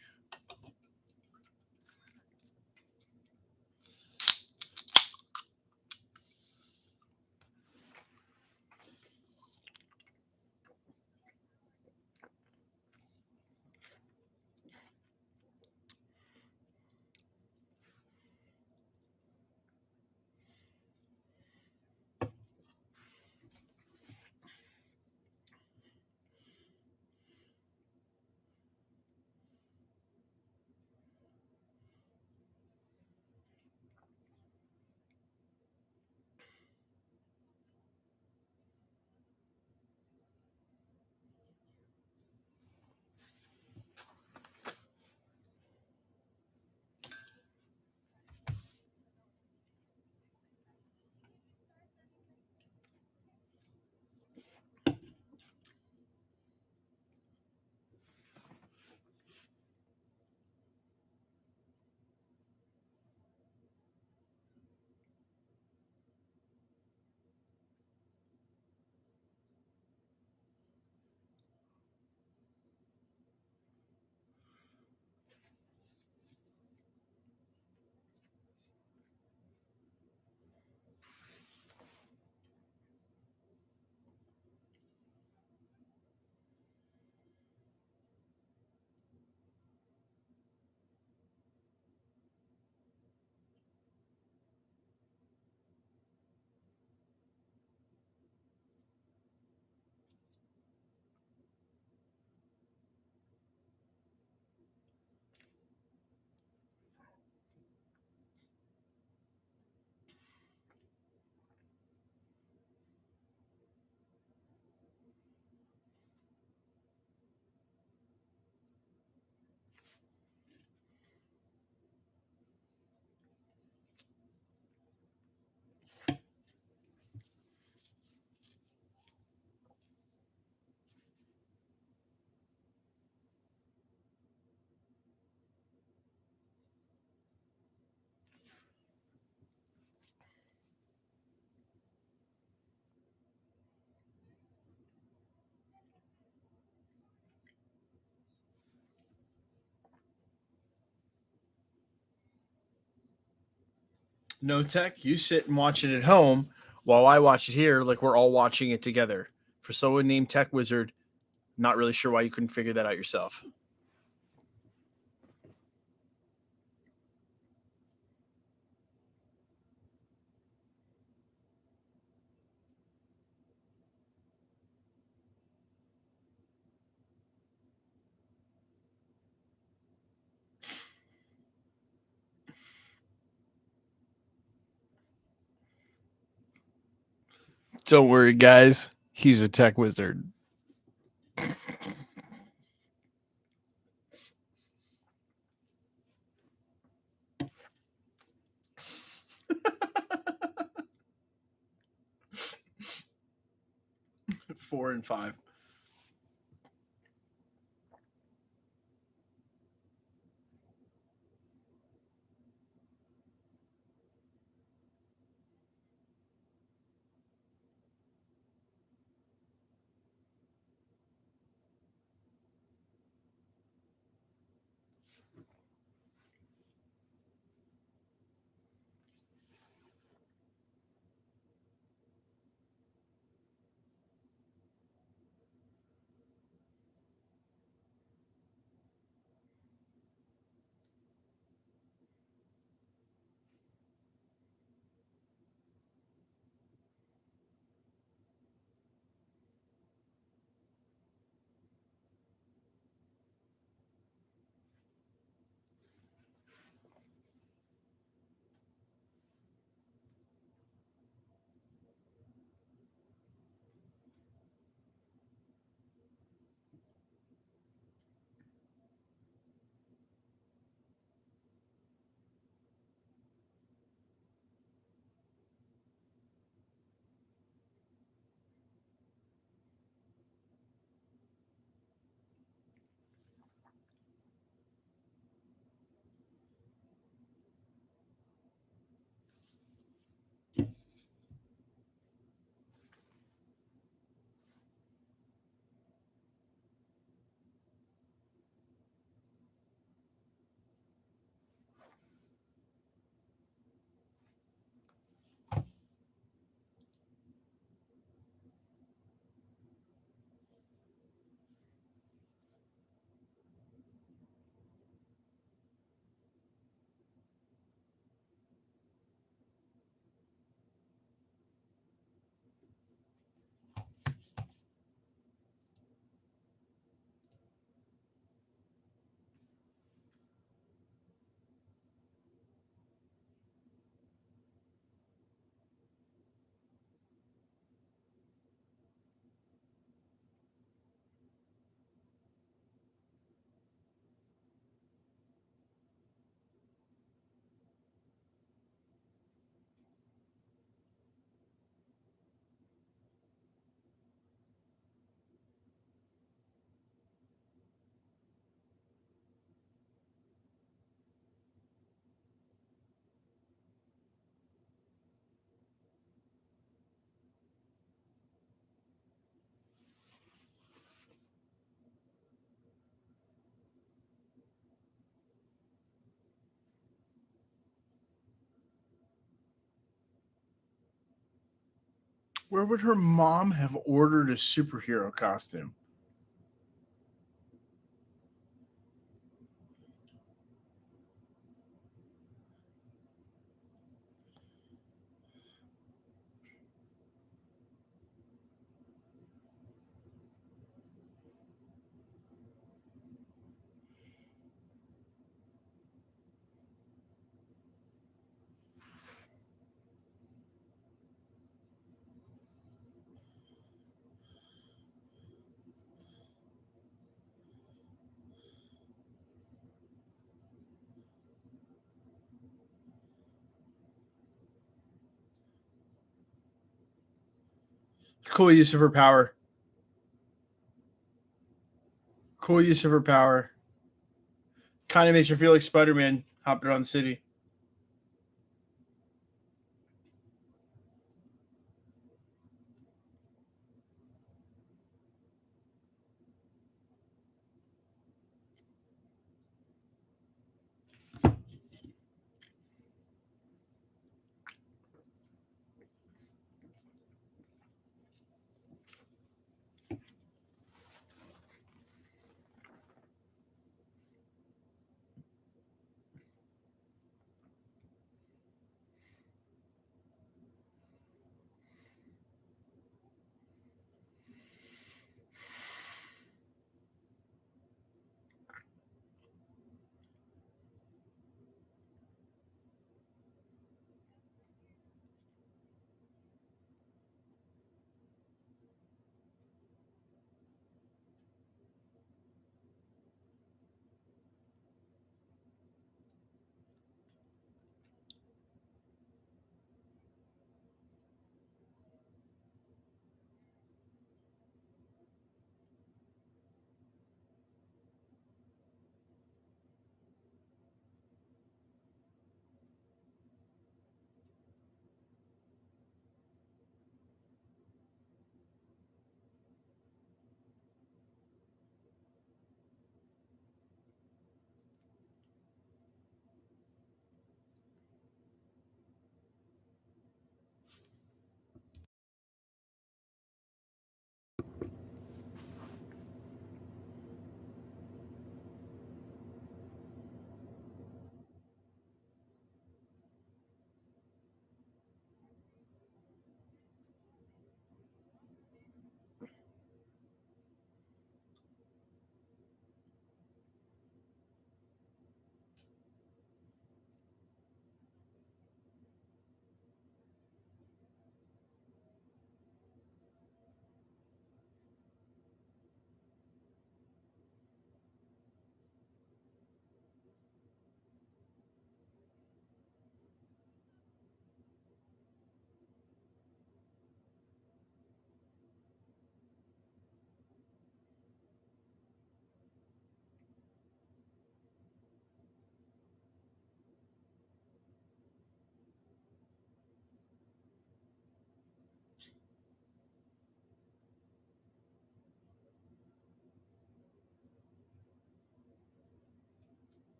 No tech. You sit and watch it at home while I watch it here. Like we're all watching it together. For someone named Tech Wizard, not really sure why you couldn't figure that out yourself. Don't worry, guys. He's a tech wizard. 4 and 5. Where would her mom have ordered a superhero costume? Cool use of her power. Cool use of her power. Kind of makes her feel like Spider-Man hopping around the city.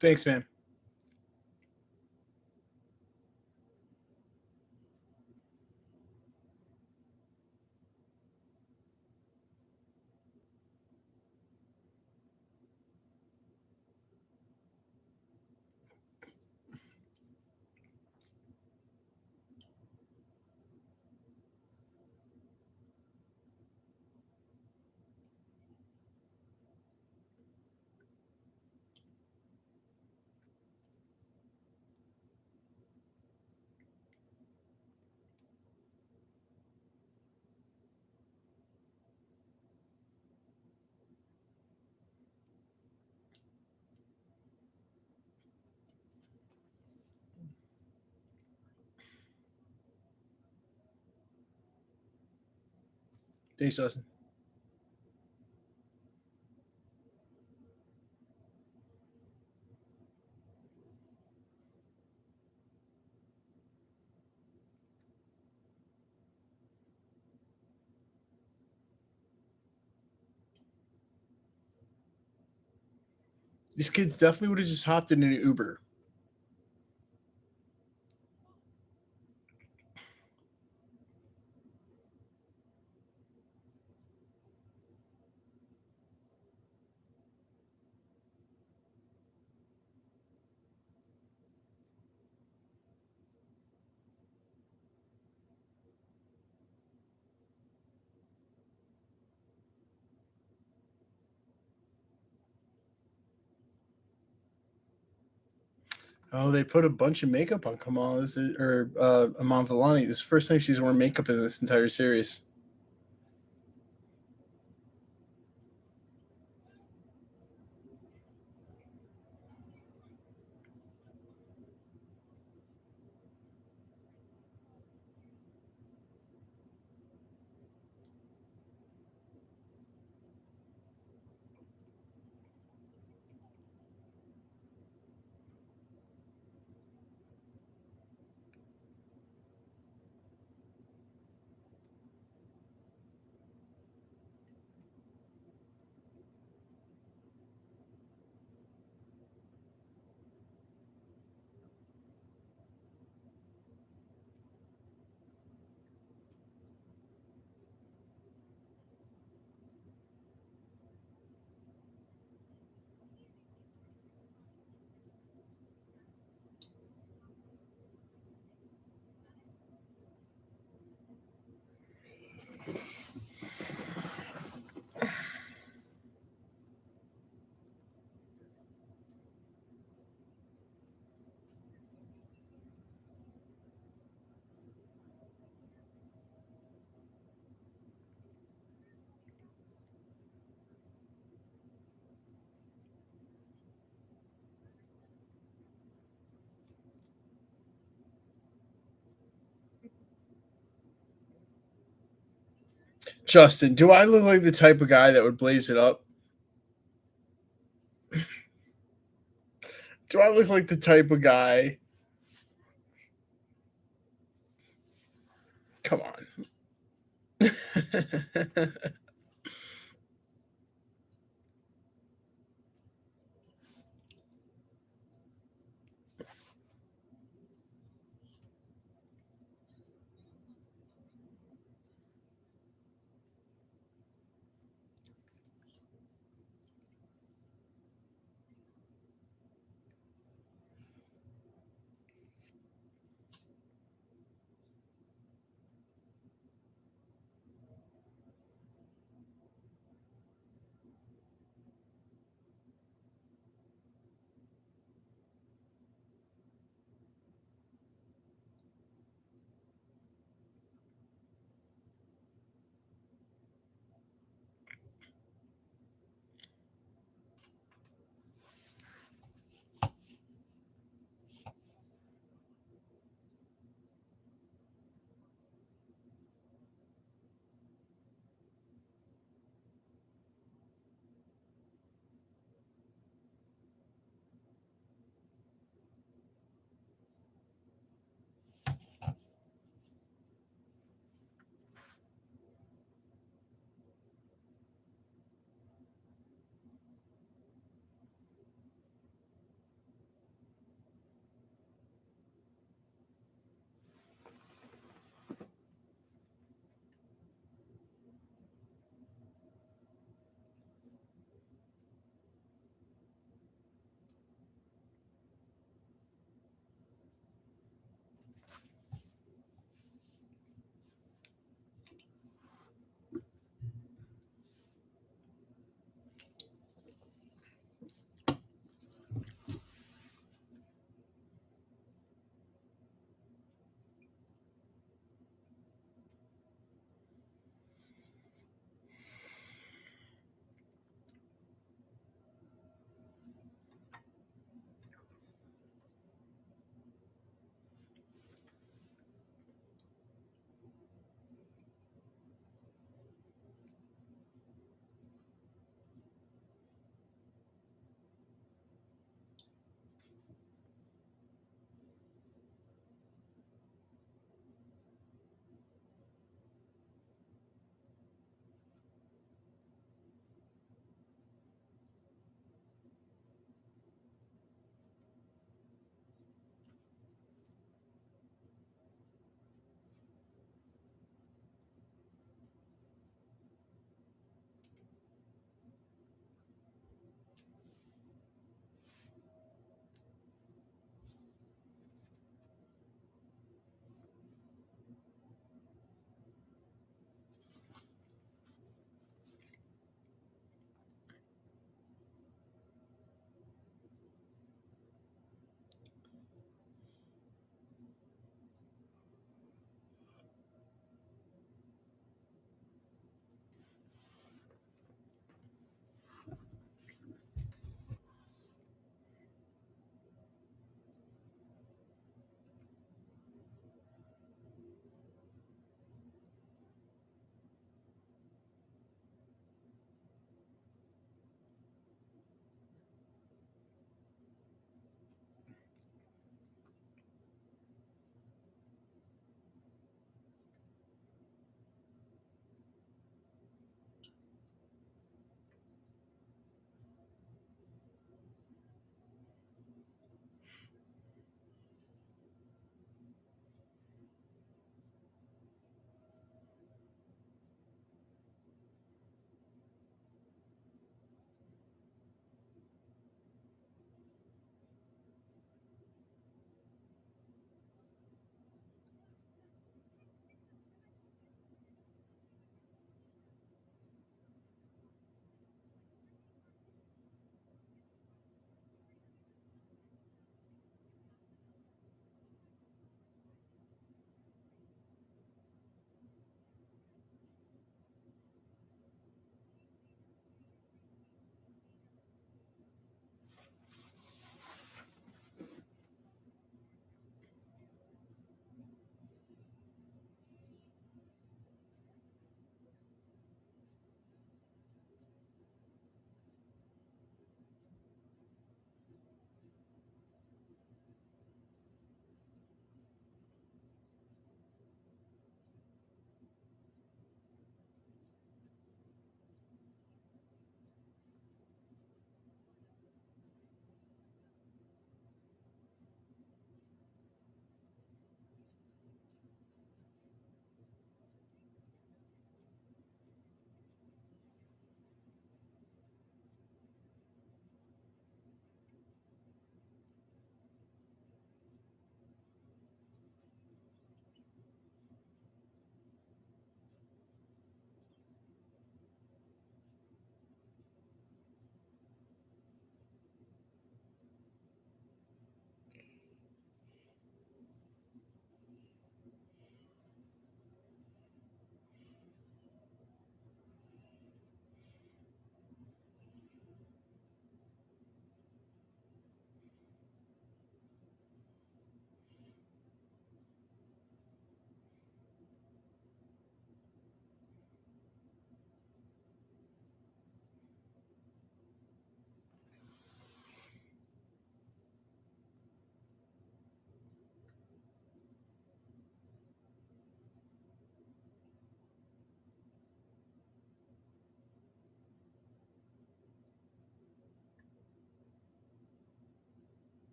Thanks, man. Thanks, Justin. These kids definitely would have just hopped in an Uber. Oh, they put a bunch of makeup on Kamala or Amon Vellani. This is the first time she's worn makeup in this entire series. Justin, do I look like the type of guy that would blaze it up? Do I look like the type of guy? Come on.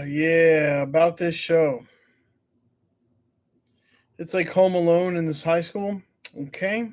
Yeah, about this show. It's like Home Alone in this high school. Okay.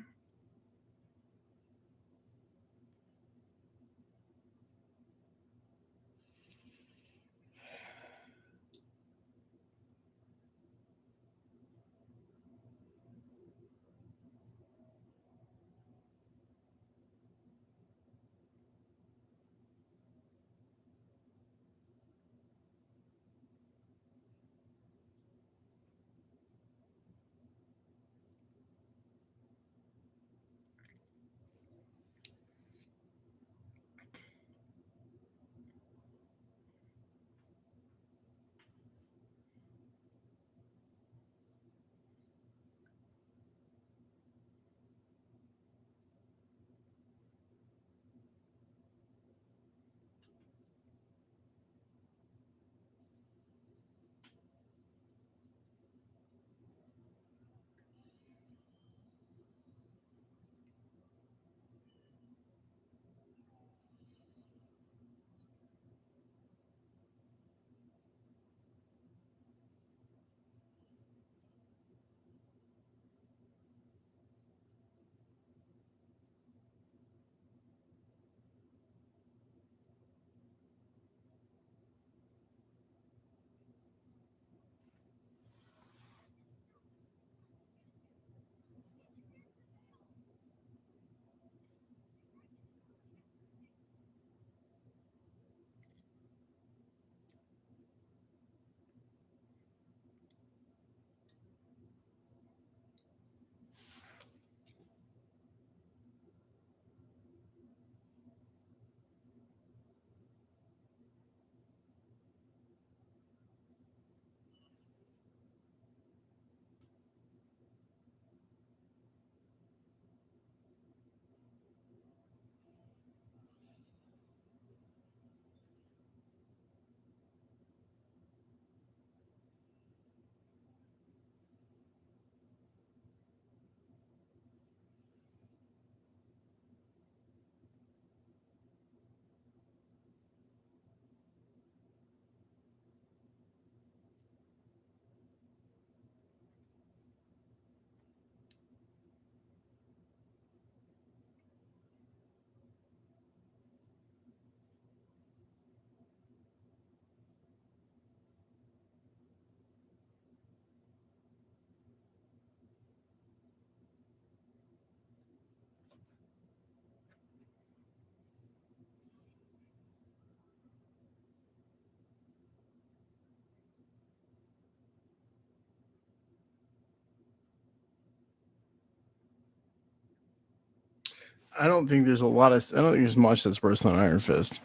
I don't think there's a lot of. I don't think there's much that's worse than Iron Fist.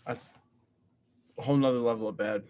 That's a whole nother level of bad.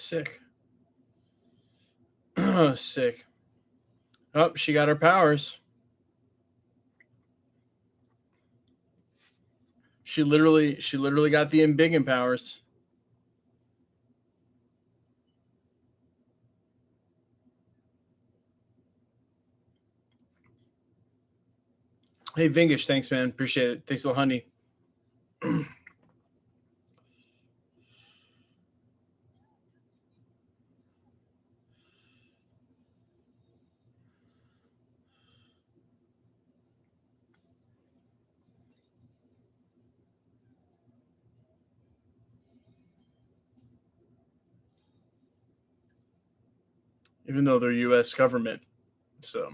Sick. Sick. Oh, she got her powers. She literally got the embiggen powers. Hey Vingish, thanks man, appreciate it. Thanks, little honey. Even though they're U.S. government, so.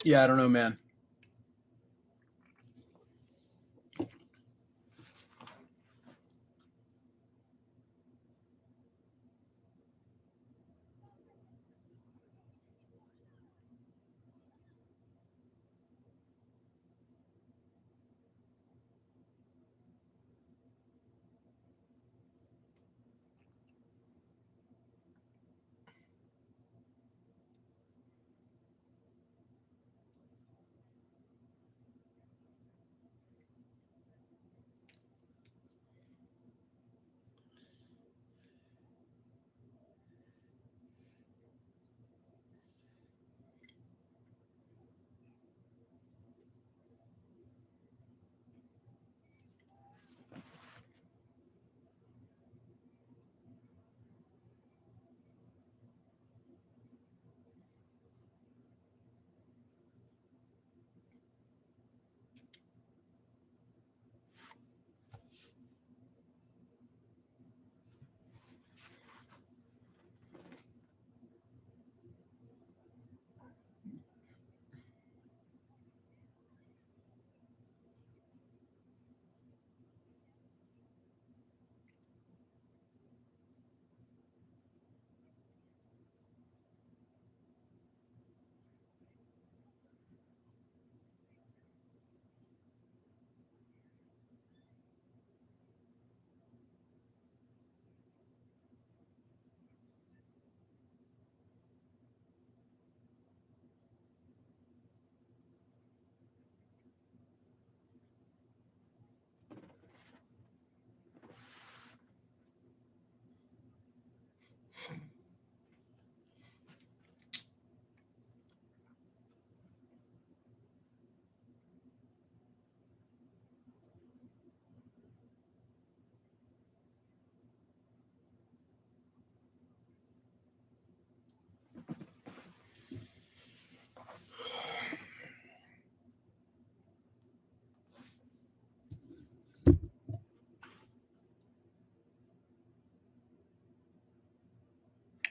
Yeah, I don't know, man.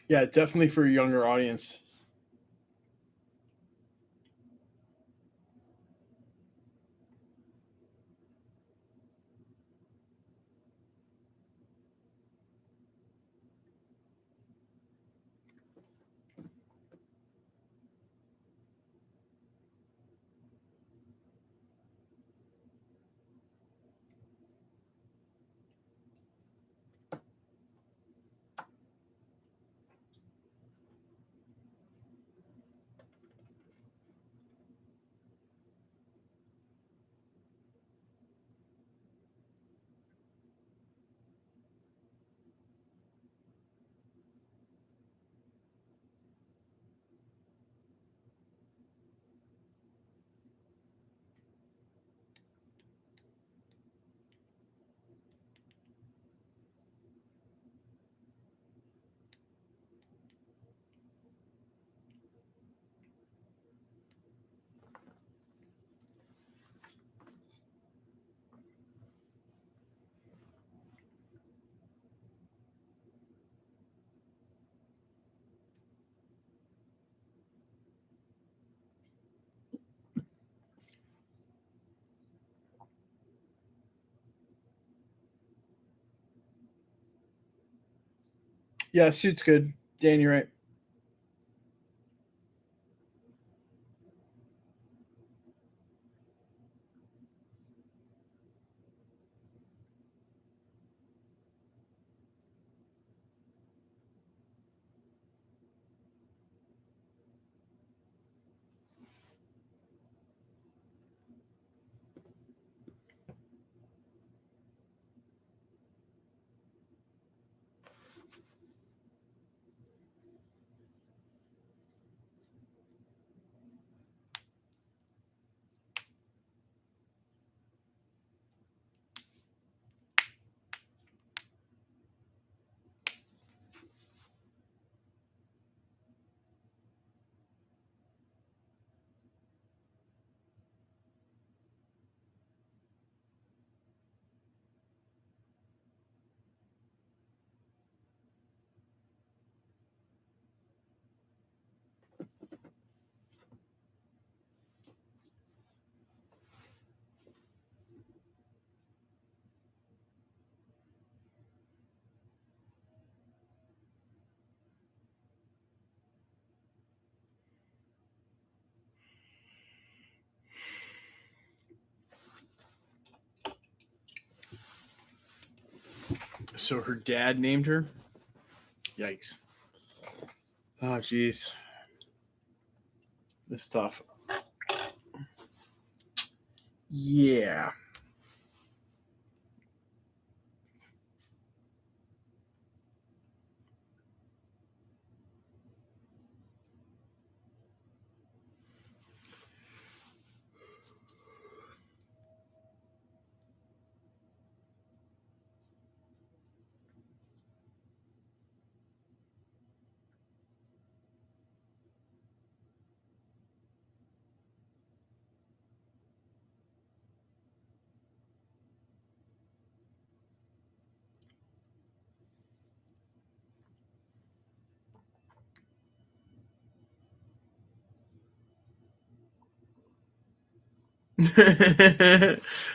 Yeah, definitely for a younger audience. Yeah, suit's good. Dan, you're right. So her dad named her. Yikes. Oh, jeez. This stuff. Yeah.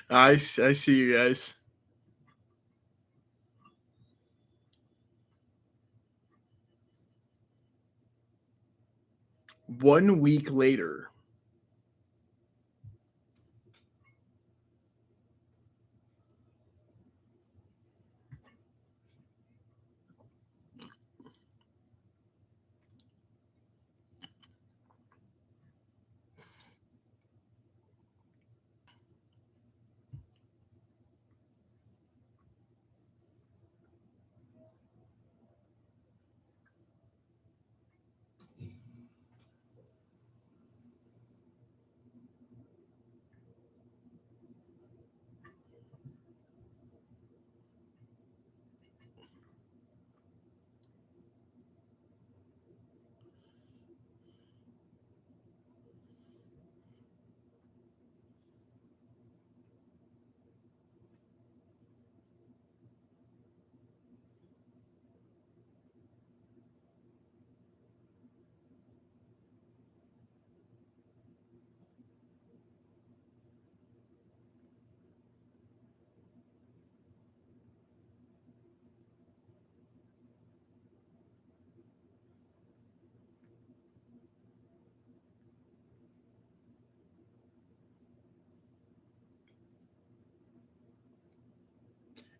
I see you guys. 1 week later.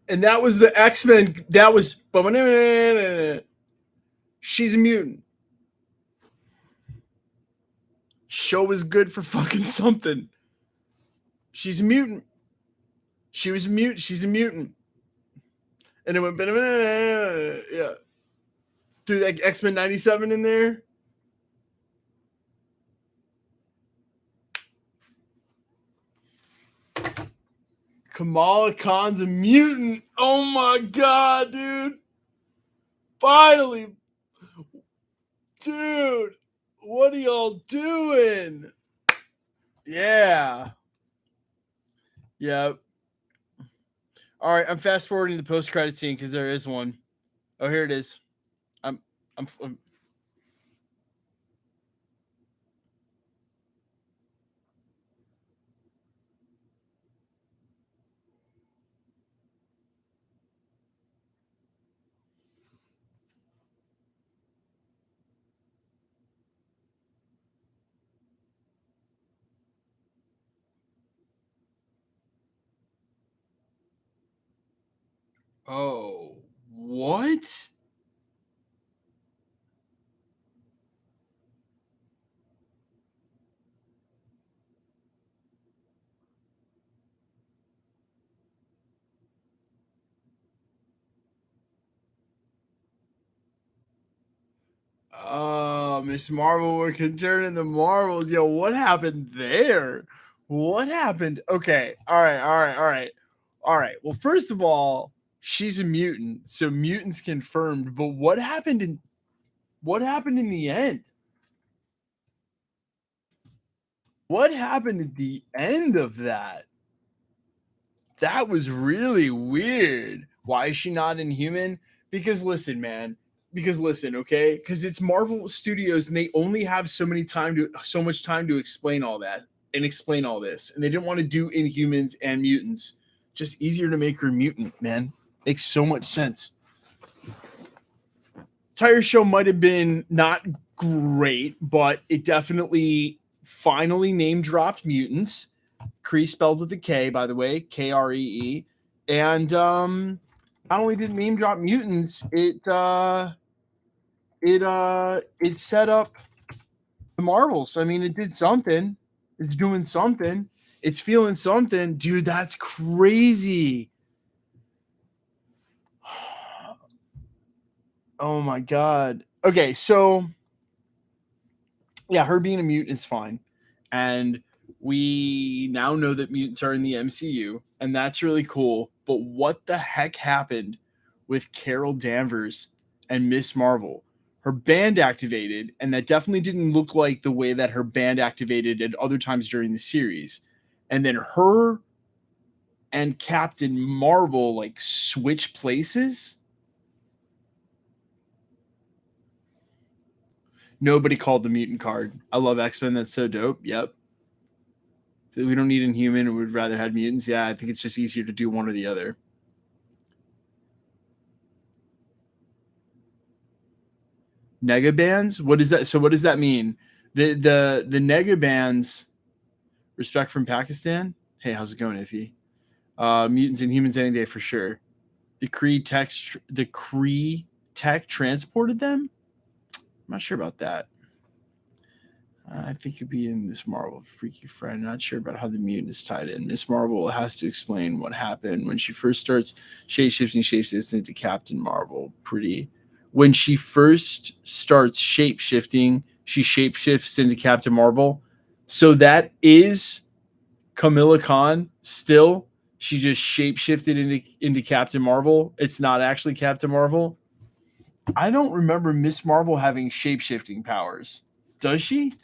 And that was the X-Men. That was she's a mutant. Show was good for fucking something. She's a mutant. She was a mutant. She's a mutant. And it went yeah. Threw that X-Men 97 in there. Kamala Khan's a mutant. Oh my god, dude. Finally. Dude, what are y'all doing? Yeah. Yep. All right, I'm fast forwarding the post-credit scene because there is one. Oh, here it is. I'm Oh, what? Oh, Miss Marvel can turn into Marvels. Yo, what happened there? What happened? Okay. All right. All right. All right. All right. Well, first of all, she's a mutant, so mutants confirmed. But what happened in the end? What happened at the end of that? That was really weird. Why is she not Inhuman? Because listen, man. Because listen, okay? Because it's Marvel Studios and they only have so much time to explain all that and explain all this. And they didn't want to do Inhumans and mutants. Just easier to make her mutant, man. Makes so much sense. Entire show might have been not great, but it definitely finally name dropped mutants. Kree spelled with a K, by the way, Kree. And not only did it name drop mutants, it set up the Marvels. I mean, it did something. It's doing something. It's feeling something. Dude, that's crazy. Oh my god. Okay, so yeah, her being a mutant is fine. And we now know that mutants are in the MCU, and that's really cool. But what the heck happened with Carol Danvers and Miss Marvel? Her band activated, and that definitely didn't look like the way that her band activated at other times during the series. And then her and Captain Marvel like switch places. Nobody called the mutant card. I love X-Men. That's so dope. Yep. We don't need Inhuman. We'd rather have mutants. Yeah, I think it's just easier to do one or the other. Nega bands? What is that? So what does that mean? The nega bands, respect from Pakistan. Hey, how's it going, Iffy? Mutants and humans any day for sure. The Kree tech transported them? I'm not sure about that. I think it'd be in Miss Marvel, Freaky Friend. Not sure about how the mutant is tied in. Miss Marvel has to explain what happened when she first starts shapeshifting into Captain Marvel. When she first starts shapeshifting, she shapeshifts into Captain Marvel. So that is Kamala Khan still. She just shapeshifted into Captain Marvel. It's not actually Captain Marvel. I don't remember Miss Marvel having shapeshifting powers. Does she?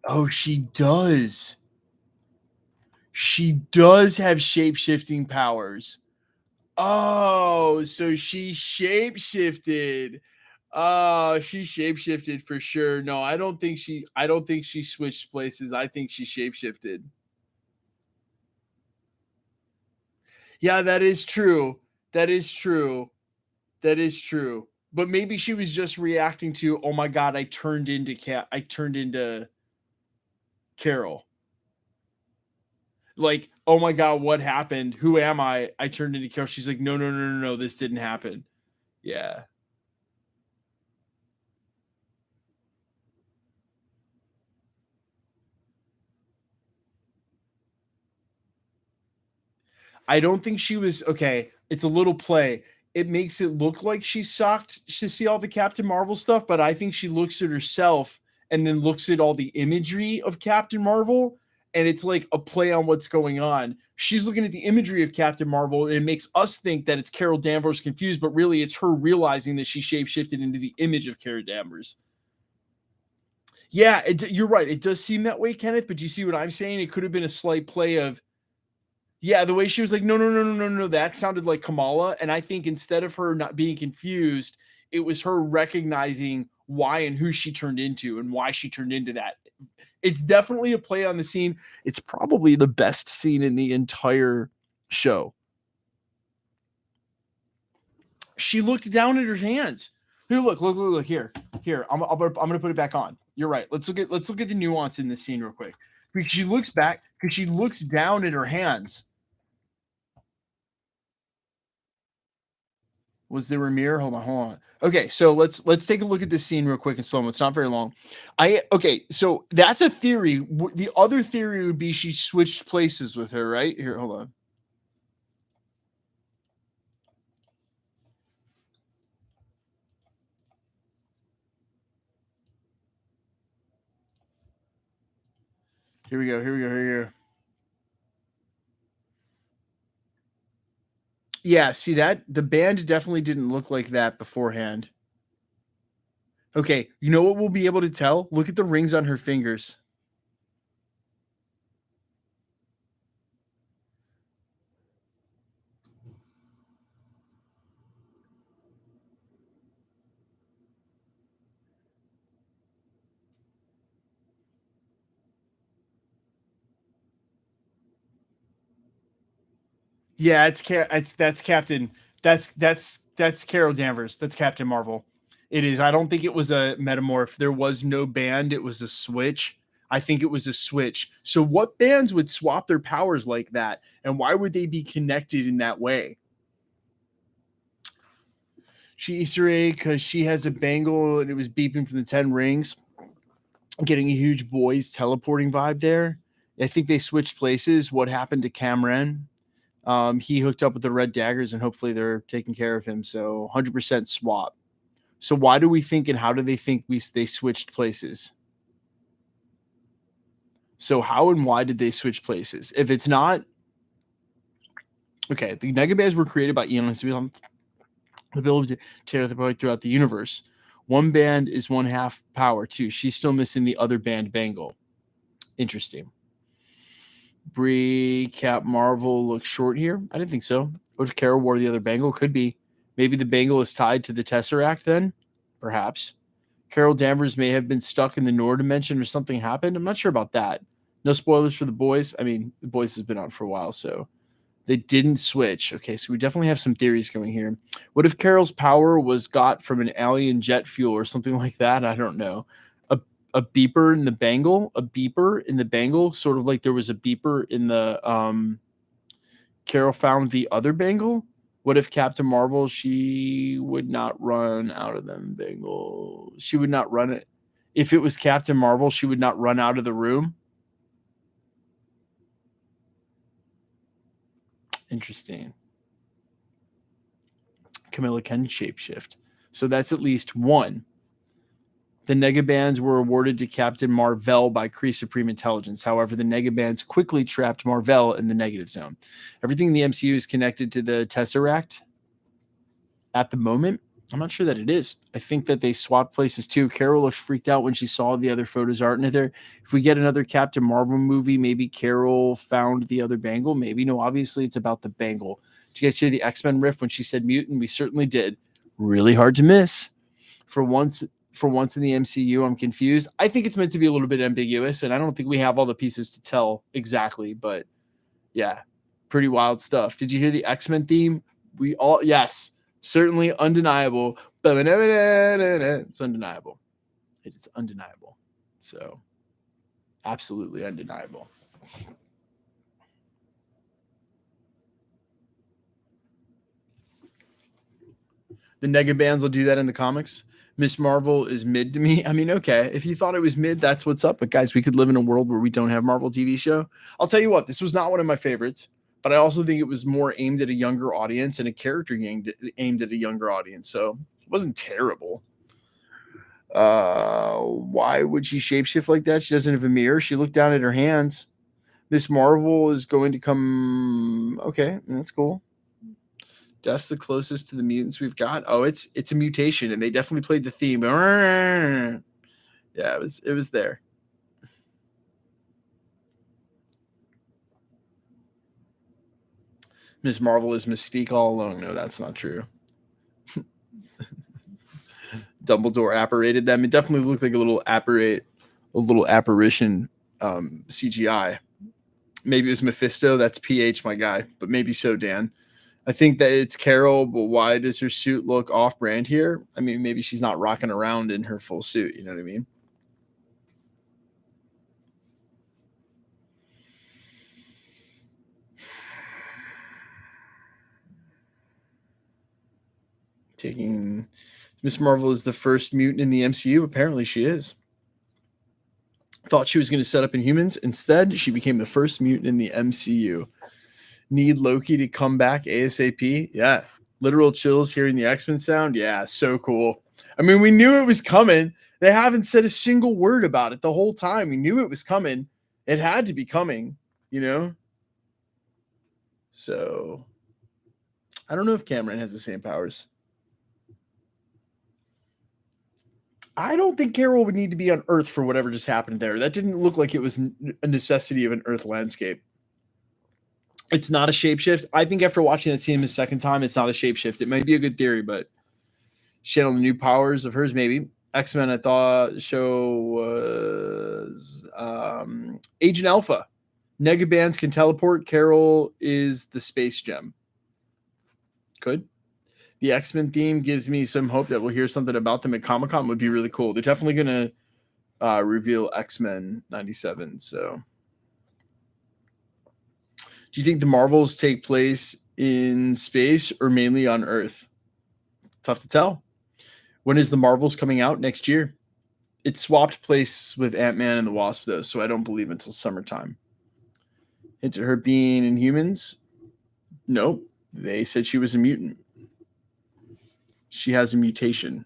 Oh, she does. She does have shape-shifting powers. Oh, so she shape-shifted. Oh, she shape-shifted for sure. No, I don't think she switched places. I think she shape-shifted. Yeah, that is true. That is true. That is true. But maybe she was just reacting to, "Oh my god, I turned into Carol." Like, oh my God, what happened? Who am I? I turned into Carol. She's like, no, no, no, no, no, this didn't happen. Yeah. I don't think she was okay. It's a little play. It makes it look like she's shocked to see all the Captain Marvel stuff, but I think she looks at herself and then looks at all the imagery of Captain Marvel, and it's like a play on what's going on. She's looking at the imagery of Captain Marvel, and it makes us think that it's Carol Danvers confused, but really it's her realizing that she shapeshifted into the image of Carol Danvers. Yeah, you're right. It does seem that way, Kenneth, but do you see what I'm saying? It could have been a slight play of yeah, the way she was like, no, no, no, no, no, no, that sounded like Kamala. And I think instead of her not being confused, it was her recognizing why and who she turned into and why she turned into that. It's definitely a play on the scene. It's probably the best scene in the entire show. She looked down at her hands. Here, look here. Here, I'm gonna put it back on. You're right. Let's look at the nuance in this scene real quick. Because she looks back, because she looks down at her hands. Was there a mirror? Hold on. Okay, so let's take a look at this scene real quick in slow mo. It's not very long. Okay, so that's a theory. The other theory would be she switched places with her, right? Here, hold on. Here we go. Here we go. Yeah, see that? The band definitely didn't look like that beforehand. Okay, you know what we'll be able to tell? Look at the rings on her fingers. Yeah, that's Captain. That's Carol Danvers. That's Captain Marvel. It is. I don't think it was a metamorph. There was no band. It was a switch. I think it was a switch. So what bands would swap their powers like that, and why would they be connected in that way? She Easter egg because she has a bangle and it was beeping from the 10 rings. Getting a huge boys teleporting vibe there. I think they switched places. What happened to Cameron? He hooked up with the Red Daggers, and hopefully they're taking care of him. So 100% swap. So why do we think and how do they think they switched places? So how and why did they switch places? If it's not okay, the Negabands were created by Elon the ability to tear the power throughout the universe. One band is one half power too. She's still missing the other band bangle. Interesting. Bree, Cap Marvel looks short here. I didn't think so. What if Carol wore the other bangle? Could be. Maybe the bangle is tied to the Tesseract then? Perhaps. Carol Danvers may have been stuck in the Noor dimension or something happened. I'm not sure about that. No spoilers for the boys. I mean, the boys has been out for a while, so they didn't switch. Okay, so we definitely have some theories going here. What if Carol's power was got from an alien jet fuel or something like that? I don't know. A beeper in the bangle, sort of like there was a beeper in the Carol found the other bangle. What if Captain Marvel, she would not run out of them bangle? She would not run it. If it was Captain Marvel, she would not run out of the room. Interesting. Camilla can shapeshift. So that's at least one. The Negabands were awarded to Captain Marvel by Kree Supreme Intelligence. However, the Negabands quickly trapped Marvel in the negative zone. Everything in the MCU is connected to the Tesseract at the moment. I'm not sure that it is. I think that they swapped places too. Carol looked freaked out when she saw the other photos art in there. If we get another Captain Marvel movie, maybe Carol found the other bangle. Maybe. No, obviously it's about the bangle. Did you guys hear the X-Men riff when she said mutant? We certainly did. Really hard to miss. For once in the MCU, I'm confused. I think it's meant to be a little bit ambiguous, and I don't think we have all the pieces to tell exactly, but yeah, pretty wild stuff. Did you hear the X-Men theme? Yes, certainly undeniable. It's undeniable. It's undeniable. So absolutely undeniable. The Negabands will do that in the comics. Miss Marvel is mid to me. I mean, okay, if you thought it was mid, that's what's up. But guys, we could live in a world where we don't have Marvel TV show. I'll tell you what, this was not one of my favorites, but I also think it was more aimed at a younger audience and a character aimed at a younger audience. So it wasn't terrible. Why would she shapeshift like that? She doesn't have a mirror. She looked down at her hands. Miss Marvel is going to come. Okay, that's cool. Death's the closest to the mutants we've got. Oh, it's a mutation, and they definitely played the theme. Yeah, it was there. Miss Marvel is Mystique all along. No, that's not true. Dumbledore apparated them. It definitely looked like a little apparition CGI. Maybe it was Mephisto. That's PH, my guy. But maybe so, Dan. I think that it's Carol, but why does her suit look off-brand here? I mean, maybe she's not rocking around in her full suit. You know what I mean? Taking Miss Marvel is the first mutant in the MCU. Apparently she is. Thought she was going to set up Inhumans. Instead, she became the first mutant in the MCU. Need Loki to come back ASAP. Yeah. Literal chills hearing the X-Men sound. Yeah, so cool. I mean, we knew it was coming. They haven't said a single word about it the whole time. We knew it was coming. It had to be coming, you know? So, I don't know if Cameron has the same powers. I don't think Carol would need to be on Earth for whatever just happened there. That didn't look like it was a necessity of an Earth landscape. It's not a shapeshift. I think after watching that scene the second time, it's not a shapeshift. It might be a good theory, but she had all the new powers of hers, maybe. X-Men, I thought the show was Agent Alpha. Negabands can teleport. Carol is the space gem. Good. The X-Men theme gives me some hope that we'll hear something about them at Comic-Con. Would be really cool. They're definitely going to reveal X-Men 97, so... Do you think the Marvels take place in space or mainly on Earth? Tough to tell. When is the Marvels coming out? Next year. It swapped place with Ant-Man and the Wasp, though, so I don't believe until summertime. Into her being Inhumans? Nope. They said she was a mutant. She has a mutation.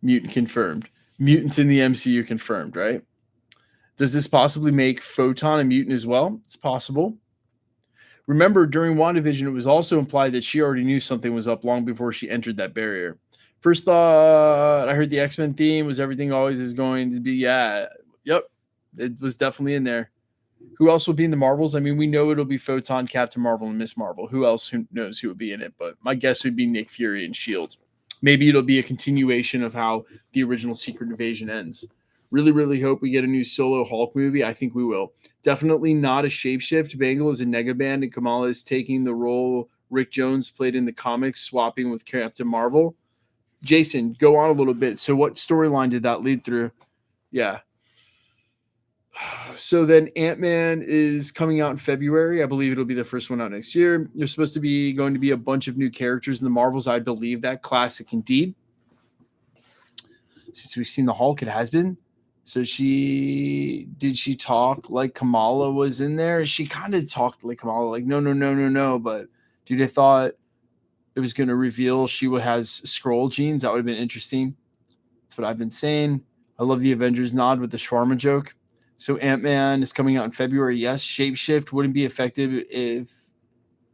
Mutant confirmed. Mutants in the MCU confirmed, right? Does this possibly make Photon a mutant as well? It's possible. Remember, during WandaVision, it was also implied that she already knew something was up long before she entered that barrier. First thought, I heard the X-Men theme was everything always is going to be, yep, it was definitely in there. Who else will be in the Marvels? I mean, we know it'll be Photon, Captain Marvel, and Miss Marvel. Who else knows who would be in it? But my guess would be Nick Fury and S.H.I.E.L.D. Maybe it'll be a continuation of how the original Secret Invasion ends. Really, really hope we get a new solo Hulk movie. I think we will. Definitely not a shapeshift. Bangle is a Negaband, and Kamala is taking the role Rick Jones played in the comics, swapping with Captain Marvel. Jason, go on a little bit. So what storyline did that lead through? Yeah. So then Ant-Man is coming out in February. I believe it'll be the first one out next year. There's supposed to be going to be a bunch of new characters in the Marvels. I believe that. Classic indeed. Since we've seen the Hulk, it has been. So did she talk like Kamala was in there? She kind of talked like Kamala, like, no. But dude, I thought it was going to reveal she has Skrull genes. That would have been interesting. That's what I've been saying. I love the Avengers nod with the shawarma joke. So Ant-Man is coming out in February. Yes, shapeshift wouldn't be effective if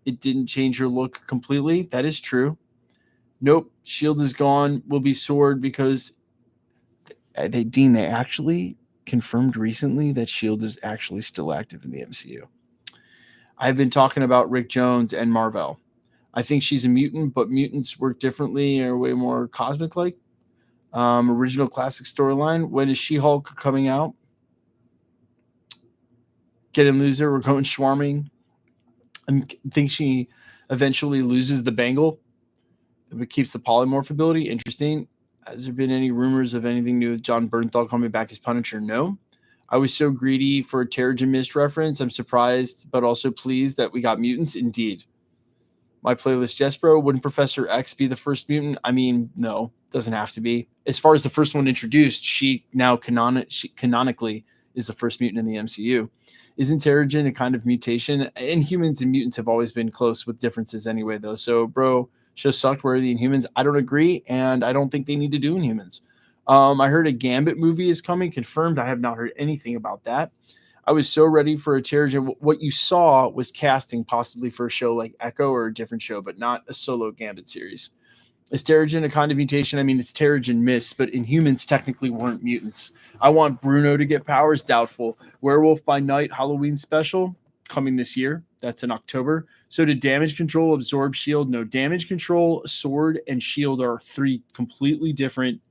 it didn't change her look completely. That is true. Nope, S.H.I.E.L.D. is gone. Will be Sword because they actually confirmed recently that S.H.I.E.L.D. is actually still active in the MCU. I've been talking about Rick Jones and Marvel. I think she's a mutant, but mutants work differently or way more cosmic-like. Original classic storyline. When is She-Hulk coming out? Get in, loser. We're going swarming. I think she eventually loses the bangle, but keeps the polymorph ability. Interesting. Has there been any rumors of anything new with John Bernthal coming back as Punisher? No. I was so greedy for a Terrigen Mist reference. I'm surprised, but also pleased that we got mutants. Indeed. My playlist, yes, bro. Wouldn't Professor X be the first mutant? I mean, no, doesn't have to be. As far as the first one introduced, she now canonically is the first mutant in the MCU. Isn't Terrigen a kind of mutation? And humans and mutants have always been close with differences anyway, though. So, bro, show sucked. Where are the Inhumans? I don't agree, and I don't think they need to do Inhumans. I heard a Gambit movie is coming, confirmed. I have not heard anything about that. I was so ready for a Terrigen. What you saw was casting possibly for a show like Echo or a different show, but not a solo Gambit series. Is Terrigen a kind of mutation? I mean, it's Terrigen Mist, but Inhumans technically weren't mutants. I want Bruno to get powers, doubtful. Werewolf by Night Halloween special coming this year. That's in October. So did damage control, absorb, shield? No, damage control, sword, and shield are three completely different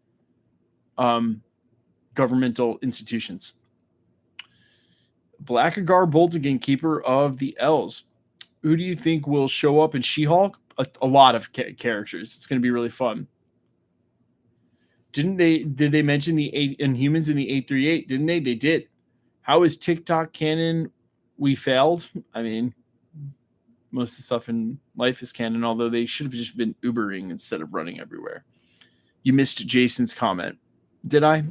governmental institutions. Blackagar Boltigan, keeper of the L's. Who do you think will show up in She-Hulk? A lot of characters. It's going to be really fun. Did they mention the Inhumans in the 838? Didn't they? They did. How is TikTok canon? We failed. I mean, most of the stuff in life is canon, although they should have just been Ubering instead of running everywhere. You missed Jason's comment. Did I?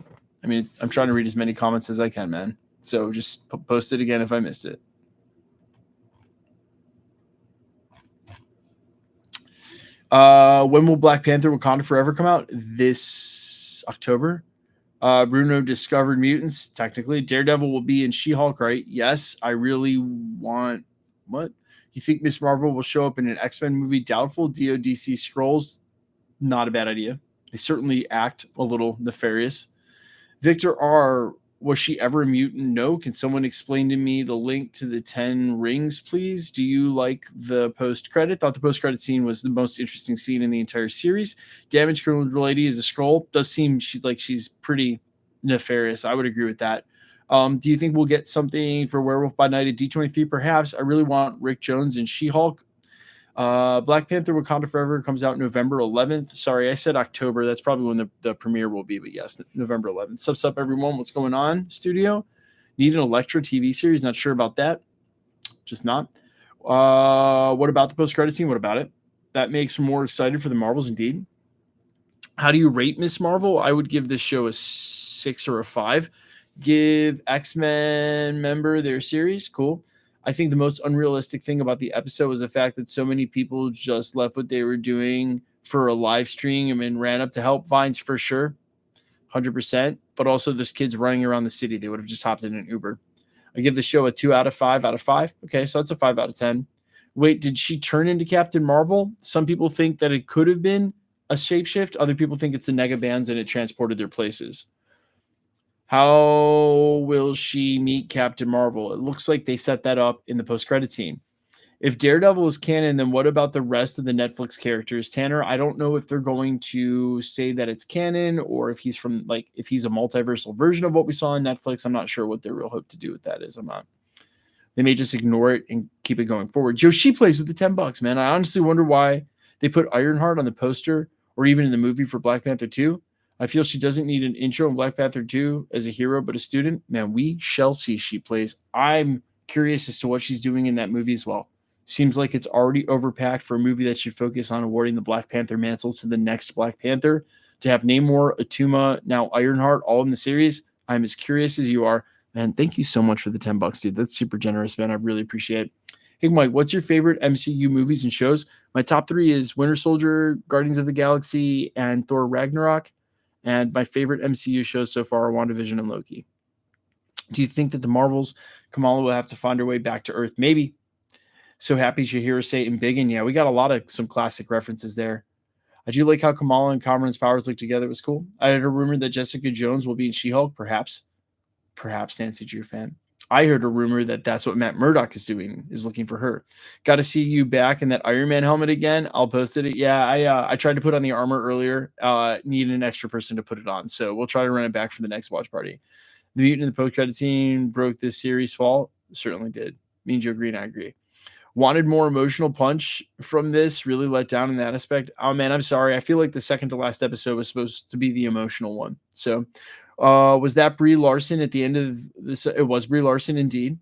I mean, I'm trying to read as many comments as I can, man. So just post it again if I missed it. When will Black Panther Wakanda Forever come out? This October. Bruno discovered mutants, technically. Daredevil will be in She-Hulk, right? Yes. I really want... What? You think Miss Marvel will show up in an X-Men movie? Doubtful. DODC Scrolls? Not a bad idea. They certainly act a little nefarious. Victor R., was she ever a mutant? No. Can someone explain to me the link to the 10 rings, please? Do you like the post-credit? Thought the post-credit scene was the most interesting scene in the entire series. Damage Control Lady is a Skrull. Does seem she's pretty nefarious. I would agree with that. Do you think we'll get something for Werewolf by Night at D23? Perhaps. I really want Rick Jones and She-Hulk. Black Panther Wakanda Forever comes out November 11th. Sorry, I said October. That's probably when the premiere will be, but yes, November 11th. Sups up, everyone. What's going on, studio? Need an Elektra TV series? Not sure about that. Just not. What about the post-credit scene? What about it? That makes me more excited for the Marvels, indeed. How do you rate Miss Marvel? I would give this show a 6 or a 5. Give X-Men member their series. Cool. I think the most unrealistic thing about the episode was the fact that so many people just left what they were doing for a live stream and ran up to help. Vines for sure, 100%. But also there's kids running around the city. They would have just hopped in an Uber. I give the show a 2 out of 5 out of 5. Okay, so that's a 5 out of 10. Wait, did she turn into Captain Marvel? Some people think that it could have been a shapeshift. Other people think it's the Negabands and it transported their places. How will she meet Captain Marvel? It looks like they set that up in the post-credit scene. If Daredevil is canon, then what about the rest of the Netflix characters? Tanner, I don't know if they're going to say that it's canon or if he's if he's a multiversal version of what we saw on Netflix. I'm not sure what their real hope to do with that is. They may just ignore it and keep it going forward. Joe, she plays with the $10, man. I honestly wonder why they put Ironheart on the poster or even in the movie for Black Panther 2. I feel she doesn't need an intro in Black Panther 2 as a hero, but a student. Man, we shall see. She plays. I'm curious as to what she's doing in that movie as well. Seems like it's already overpacked for a movie that should focus on awarding the Black Panther mantle to the next Black Panther. To have Namor, Atuma, now Ironheart all in the series, I'm as curious as you are. Man, thank you so much for the $10, dude. That's super generous, man. I really appreciate it. Hey, Mike, what's your favorite MCU movies and shows? My top 3 is Winter Soldier, Guardians of the Galaxy, and Thor Ragnarok. And my favorite MCU shows so far are WandaVision and Loki. Do you think that the Marvels, Kamala will have to find her way back to Earth? Maybe. So happy to hear her say it in Big. And yeah, we got some classic references there. I do like how Kamala and Cameron's powers look together. It was cool. I had a rumor that Jessica Jones will be in She-Hulk. Perhaps Nancy Drew fan. I heard a rumor that that's what Matt Murdock is doing, is looking for her. Got to see you back in that Iron Man helmet again. I'll post it. Yeah, I tried to put on the armor earlier. Need an extra person to put it on. So we'll try to run it back for the next watch party. The Mutant in the post-credit scene broke this series' fall. Certainly did. Me and Joe Green, I agree. Wanted more emotional punch from this. Really let down in that aspect. Oh, man, I'm sorry. I feel like the second to last episode was supposed to be the emotional one. So was that Brie Larson at the end of this? It was Brie Larson, indeed.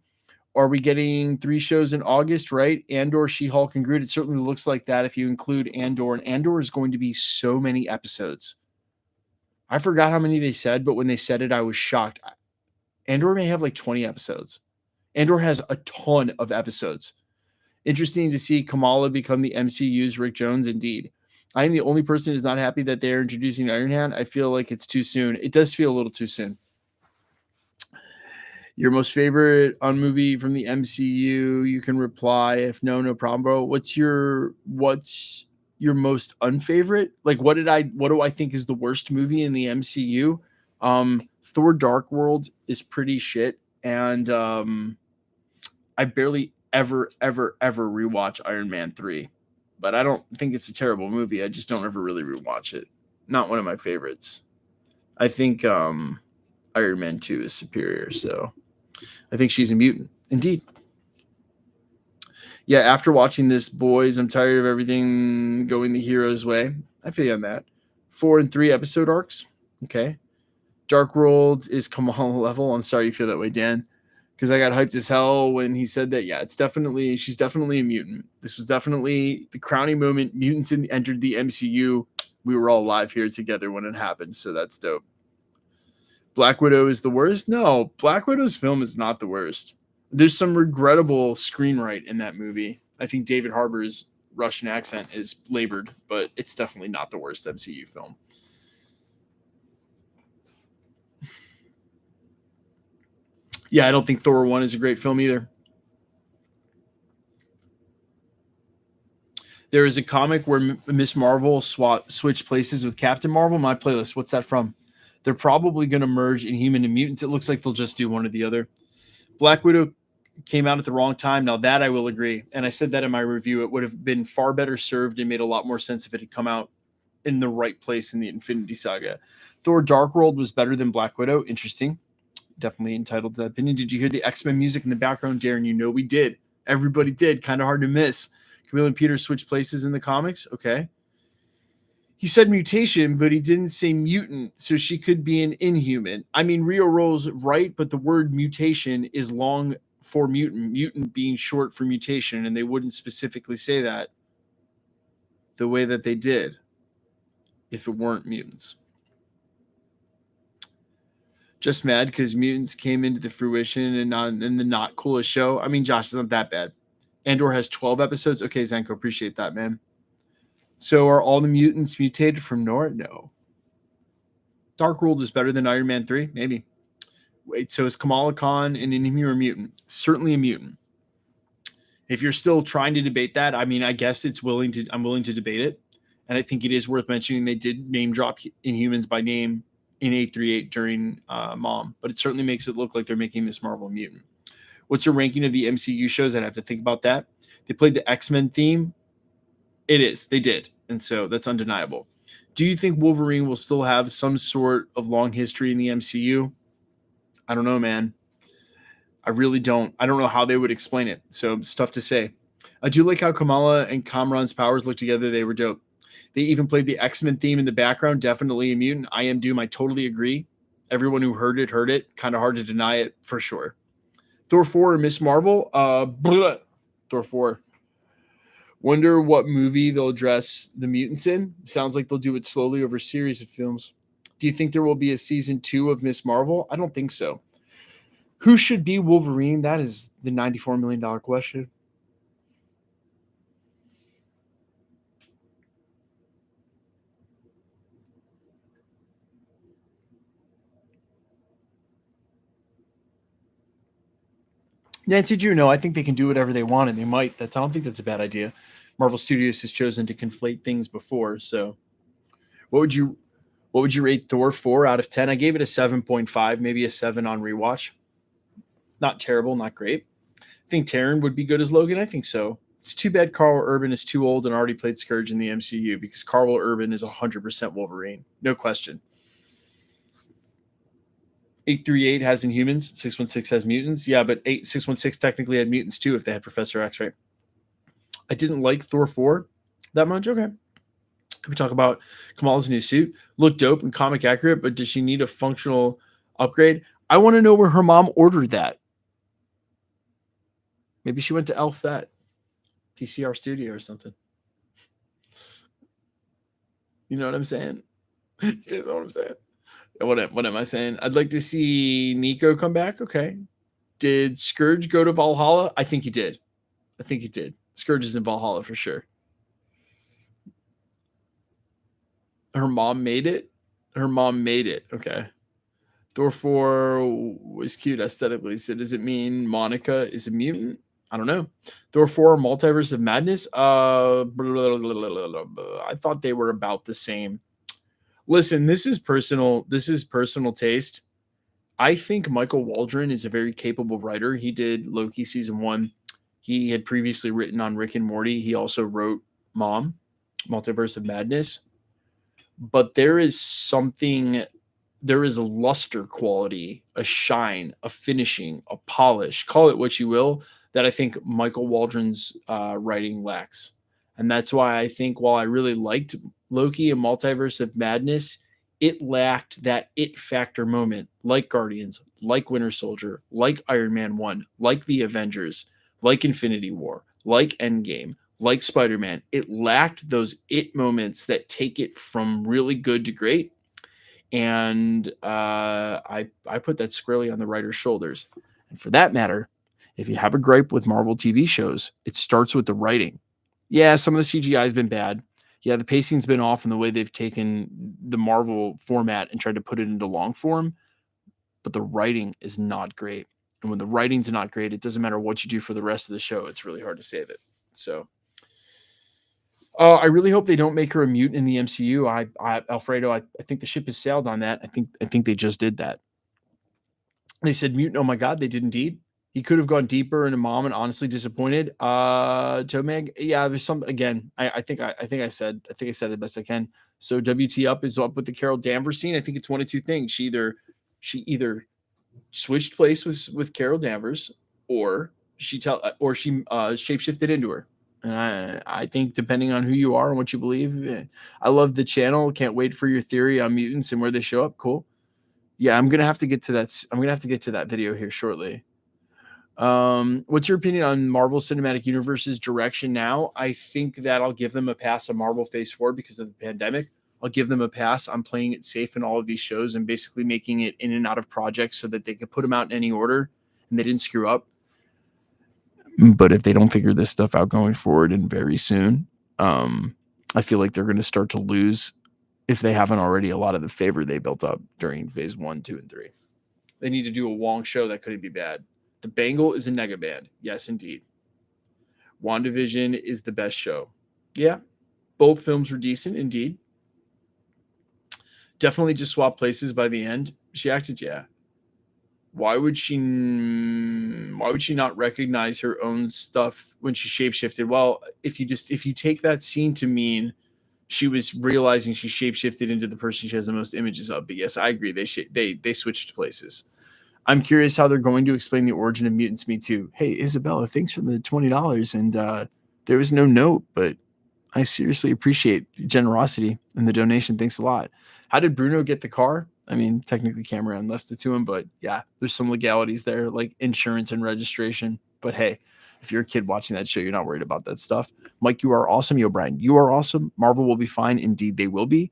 Are we getting 3 shows in August, right? Andor, She-Hulk, and Groot. It certainly looks like that if you include Andor. And Andor is going to be so many episodes. I forgot how many they said, but when they said it, I was shocked. Andor may have like 20 episodes. Andor has a ton of episodes. Interesting to see Kamala become the MCU's Rick Jones, indeed. I am the only person who's not happy that they're introducing Iron Hand. I feel like it's too soon. It does feel a little too soon. Your most favorite movie from the MCU? You can reply. If no, no problem, bro. What's your most unfavorite? Like, what do I think is the worst movie in the MCU? Thor: Dark World is pretty shit, and I barely ever rewatch Iron Man 3. But I don't think it's a terrible movie. I just don't ever really rewatch it. Not one of my favorites. I think Iron Man 2 is superior, so I think she's a mutant. Indeed. Yeah, after watching this, boys, I'm tired of everything going the hero's way. I feel you on that. 4 and 3 episode arcs. Okay. Dark World is Kamala level. I'm sorry you feel that way, Dan, because I got hyped as hell when he said that. Yeah, she's definitely a mutant. This was definitely the crowning moment. Mutants entered the MCU. We were all live here together when it happened, so that's dope. Black Widow is the worst? No, Black Widow's film is not the worst. There's some regrettable screenwrite in that movie. I think David Harbour's Russian accent is labored, but it's definitely not the worst MCU film. Yeah, I don't think Thor 1 is a great film either. There is a comic where Miss Marvel switched places with Captain Marvel. My playlist, what's that from? They're probably going to merge Inhuman and Mutants. It looks like they'll just do one or the other. Black Widow came out at the wrong time. Now that I will agree. And I said that in my review. It would have been far better served and made a lot more sense if it had come out in the right place in the Infinity Saga. Thor: Dark World was better than Black Widow. Interesting. Definitely entitled to that opinion. Did you hear the X-Men music in the background, Darren? You know we did. Everybody did. Kind of hard to miss. Camille and Peter switched places in the comics. Okay. He said mutation, but he didn't say mutant, so she could be an inhuman. I mean, Rio Roll's right, but the word mutation is long for mutant, mutant being short for mutation, and they wouldn't specifically say that the way that they did if it weren't mutants. Just mad because mutants came into the fruition and the not coolest show. I mean, Josh, it's not that bad. Andor has 12 episodes. Okay, Zenko, appreciate that, man. So are all the mutants mutated from Nora? No. Dark World is better than Iron Man 3? Maybe. Wait, so is Kamala Khan an Inhuman or a mutant? Certainly a mutant. If you're still trying to debate that, I mean, I guess I'm willing to debate it. And I think it is worth mentioning they did name drop Inhumans by name in 838 during Mom. But it certainly makes it look like they're making Miss Marvel a mutant. What's your ranking of the MCU shows? I'd have to think about that. They played the X-Men theme. It is. They did. And so that's undeniable. Do you think Wolverine will still have some sort of long history in the MCU? I don't know, man. I really don't. I don't know how they would explain it. So it's tough to say. I do like how Kamala and Kamran's powers look together. They were dope. They even played the X-Men theme in the background. Definitely a mutant. I am Doom. I totally agree. Everyone who heard it. Kind of hard to deny it for sure. Thor 4 or Miss Marvel? Thor 4. Wonder what movie they'll address the mutants in. Sounds like they'll do it slowly over a series of films. Do you think there will be a season 2 of Miss Marvel? I don't think so. Who should be Wolverine? That is the $94 million question. Nancy Drew, no, I think they can do whatever they want, and they might. I don't think that's a bad idea. Marvel Studios has chosen to conflate things before. So what would you rate Thor 4 out of 10? I gave it a 7.5, maybe a 7 on rewatch. Not terrible, not great. I think Taron would be good as Logan. I think so. It's too bad Carl Urban is too old and already played Scourge in the MCU because Carl Urban is 100% Wolverine. No question. 838 has Inhumans. 616 has mutants. Yeah, but 616 technically had mutants too if they had Professor X, right? I didn't like Thor 4 that much. Okay. We talk about Kamala's new suit. Looked dope and comic accurate, but does she need a functional upgrade? I want to know where her mom ordered that. Maybe she went to Elf that PCR Studio or something. You know what I'm saying? You guys know what I'm saying? What am I saying? I'd like to see Nico come back. Okay. Did Scourge go to Valhalla? I think he did. Scourge is in Valhalla for sure. Her mom made it. Okay. Thor 4 was cute aesthetically. So does it mean Monica is a mutant? I don't know. Thor 4 Multiverse of Madness. I thought they were about the same. Listen, this is personal taste. I think Michael Waldron is a very capable writer. He did Loki season 1. He had previously written on Rick and Morty. He also wrote Mom, Multiverse of Madness. But there is a luster quality, a shine, a finishing, a polish, call it what you will, that I think Michael Waldron's writing lacks. And that's why I think while I really liked Loki and Multiverse of Madness, it lacked that it factor moment, like Guardians, like Winter Soldier, like Iron Man 1, like the Avengers, like Infinity War, like Endgame, like Spider-Man. It lacked those it moments that take it from really good to great. And I put that squarely on the writer's shoulders. And for that matter, if you have a gripe with Marvel TV shows, it starts with the writing. Yeah, some of the CGI has been bad. Yeah, the pacing's been off in the way they've taken the Marvel format and tried to put it into long form, but the writing is not great. And when the writing's not great, it doesn't matter what you do for the rest of the show. It's really hard to save it. So I really hope they don't make her a mutant in the MCU. Alfredo, I think the ship has sailed on that. I think they just did that. They said mutant. Oh my God, they did indeed. He could have gone deeper into Mom and honestly disappointed. Tomeg, yeah, there's some again. I think I said the best I can. So WT up is up with the Carol Danvers scene. I think it's one of two things. She either switched place with Carol Danvers, or she shapeshifted into her. And I think depending on who you are and what you believe, I love the channel. Can't wait for your theory on mutants and where they show up. Cool. Yeah, I'm gonna have to get to that. I'm gonna have to get to that video here shortly. What's your opinion on Marvel Cinematic Universe's direction now? I think that I'll give them a pass on Marvel Phase 4 because of the pandemic. I'll give them a pass on playing it safe in all of these shows and basically making it in and out of projects so that they could put them out in any order and they didn't screw up. But if they don't figure this stuff out going forward and very soon, I feel like they're going to start to lose, if they haven't already, a lot of the favor they built up during Phase 1, 2, and 3. They need to do a Wong show that couldn't be bad. The Bangle is a nega band. Yes, indeed. WandaVision is the best show. Yeah, both films were decent, indeed. Definitely just swap places by the end. She acted, yeah. Why would she not recognize her own stuff when she shapeshifted? Well, if you take that scene to mean she was realizing she shapeshifted into the person she has the most images of. But yes, I agree. They switched places. I'm curious how they're going to explain the origin of Mutants Me Too. Hey, Isabella, thanks for the $20. And there was no note, but I seriously appreciate generosity and the donation. Thanks a lot. How did Bruno get the car? I mean, technically Cameron left it to him, but yeah, there's some legalities there, like insurance and registration. But hey, if you're a kid watching that show, you're not worried about that stuff. Mike, you are awesome. Yo, Brian, you are awesome. Marvel will be fine. Indeed, they will be.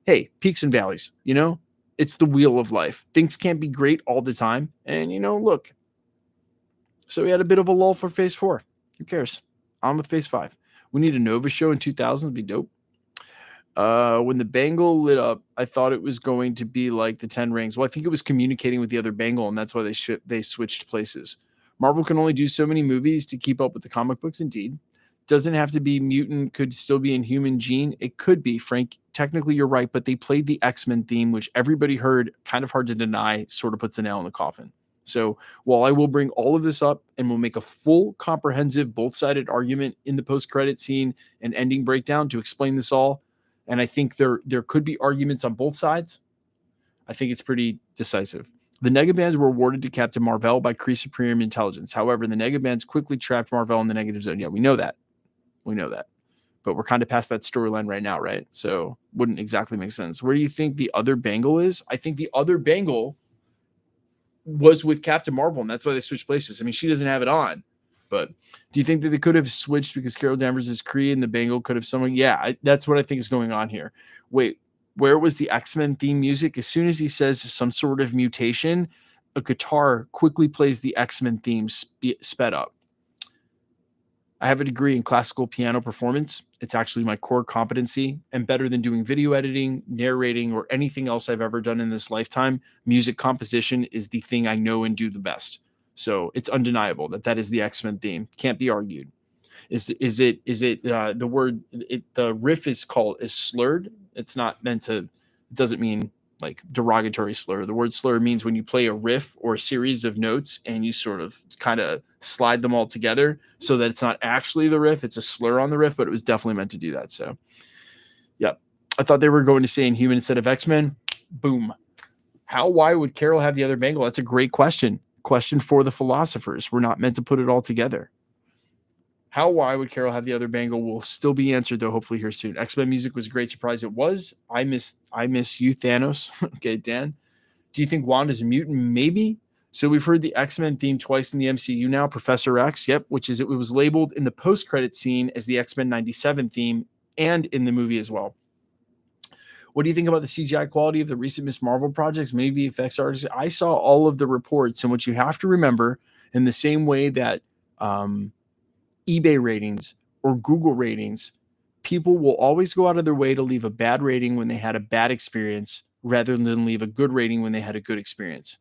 Hey, peaks and valleys, you know? It's the wheel of life. Things can't be great all the time. And, look. So we had a bit of a lull for Phase 4. Who cares? On with Phase 5. We need a Nova show in 2000. It'd be dope. When the Bangle lit up, I thought it was going to be like the 10 Rings. Well, I think it was communicating with the other Bangle, and that's why they switched places. Marvel can only do so many movies to keep up with the comic books, indeed. Doesn't have to be mutant, could still be Inhuman gene. It could be, Frank. Technically, you're right, but they played the X-Men theme, which everybody heard, kind of hard to deny, sort of puts a nail in the coffin. So while I will bring all of this up and we'll make a full, comprehensive, both-sided argument in the post-credit scene and ending breakdown to explain this all, and I think there could be arguments on both sides, I think it's pretty decisive. The Negabands were awarded to Captain Marvel by Kree Supreme Intelligence. However, the Negabands quickly trapped Marvel in the negative zone. Yeah, we know that. But we're kind of past that storyline right now, right? So wouldn't exactly make sense. Where do you think the other Bangle is? I think the other Bangle was with Captain Marvel, and that's why they switched places. I mean, she doesn't have it on, But do you think that they could have switched because Carol Danvers is Kree and the Bengal could have someone? Yeah, that's what I think is going on here. Wait, where was the X-Men theme music? As soon as he says some sort of mutation, a guitar quickly plays the X-Men theme sped up. I have a degree in classical piano performance. It's actually my core competency, and better than doing video editing, narrating, or anything else I've ever done in this lifetime, music composition is the thing I know and do the best. So it's undeniable that is the X-Men theme. Can't be argued. Is it the word the riff is slurred? It's not meant to. It doesn't mean like derogatory slur. The word slur means when you play a riff or a series of notes and you sort of kind of slide them all together so that it's not actually the riff. It's a slur on the riff, but it was definitely meant to do that. So, yeah, I thought they were going to say Inhuman instead of X-Men. Boom. Why would Carol have the other Bengal? That's a great question. Question for the philosophers. We're not meant to put it all together. Why would Carol have the other Bengal will still be answered, though, hopefully here soon. X-Men music was a great surprise. It was. I miss you, Thanos. Okay, Dan. Do you think Wanda's a mutant? Maybe. So we've heard the X-Men theme twice in the MCU now. Professor X, yep, it was labeled in the post-credit scene as the X-Men 97 theme and in the movie as well. What do you think about the CGI quality of the recent Ms. Marvel projects? Many VFX artists. I saw all of the reports, and what you have to remember, in the same way that eBay ratings or Google ratings, people will always go out of their way to leave a bad rating when they had a bad experience rather than leave a good rating when they had a good experience.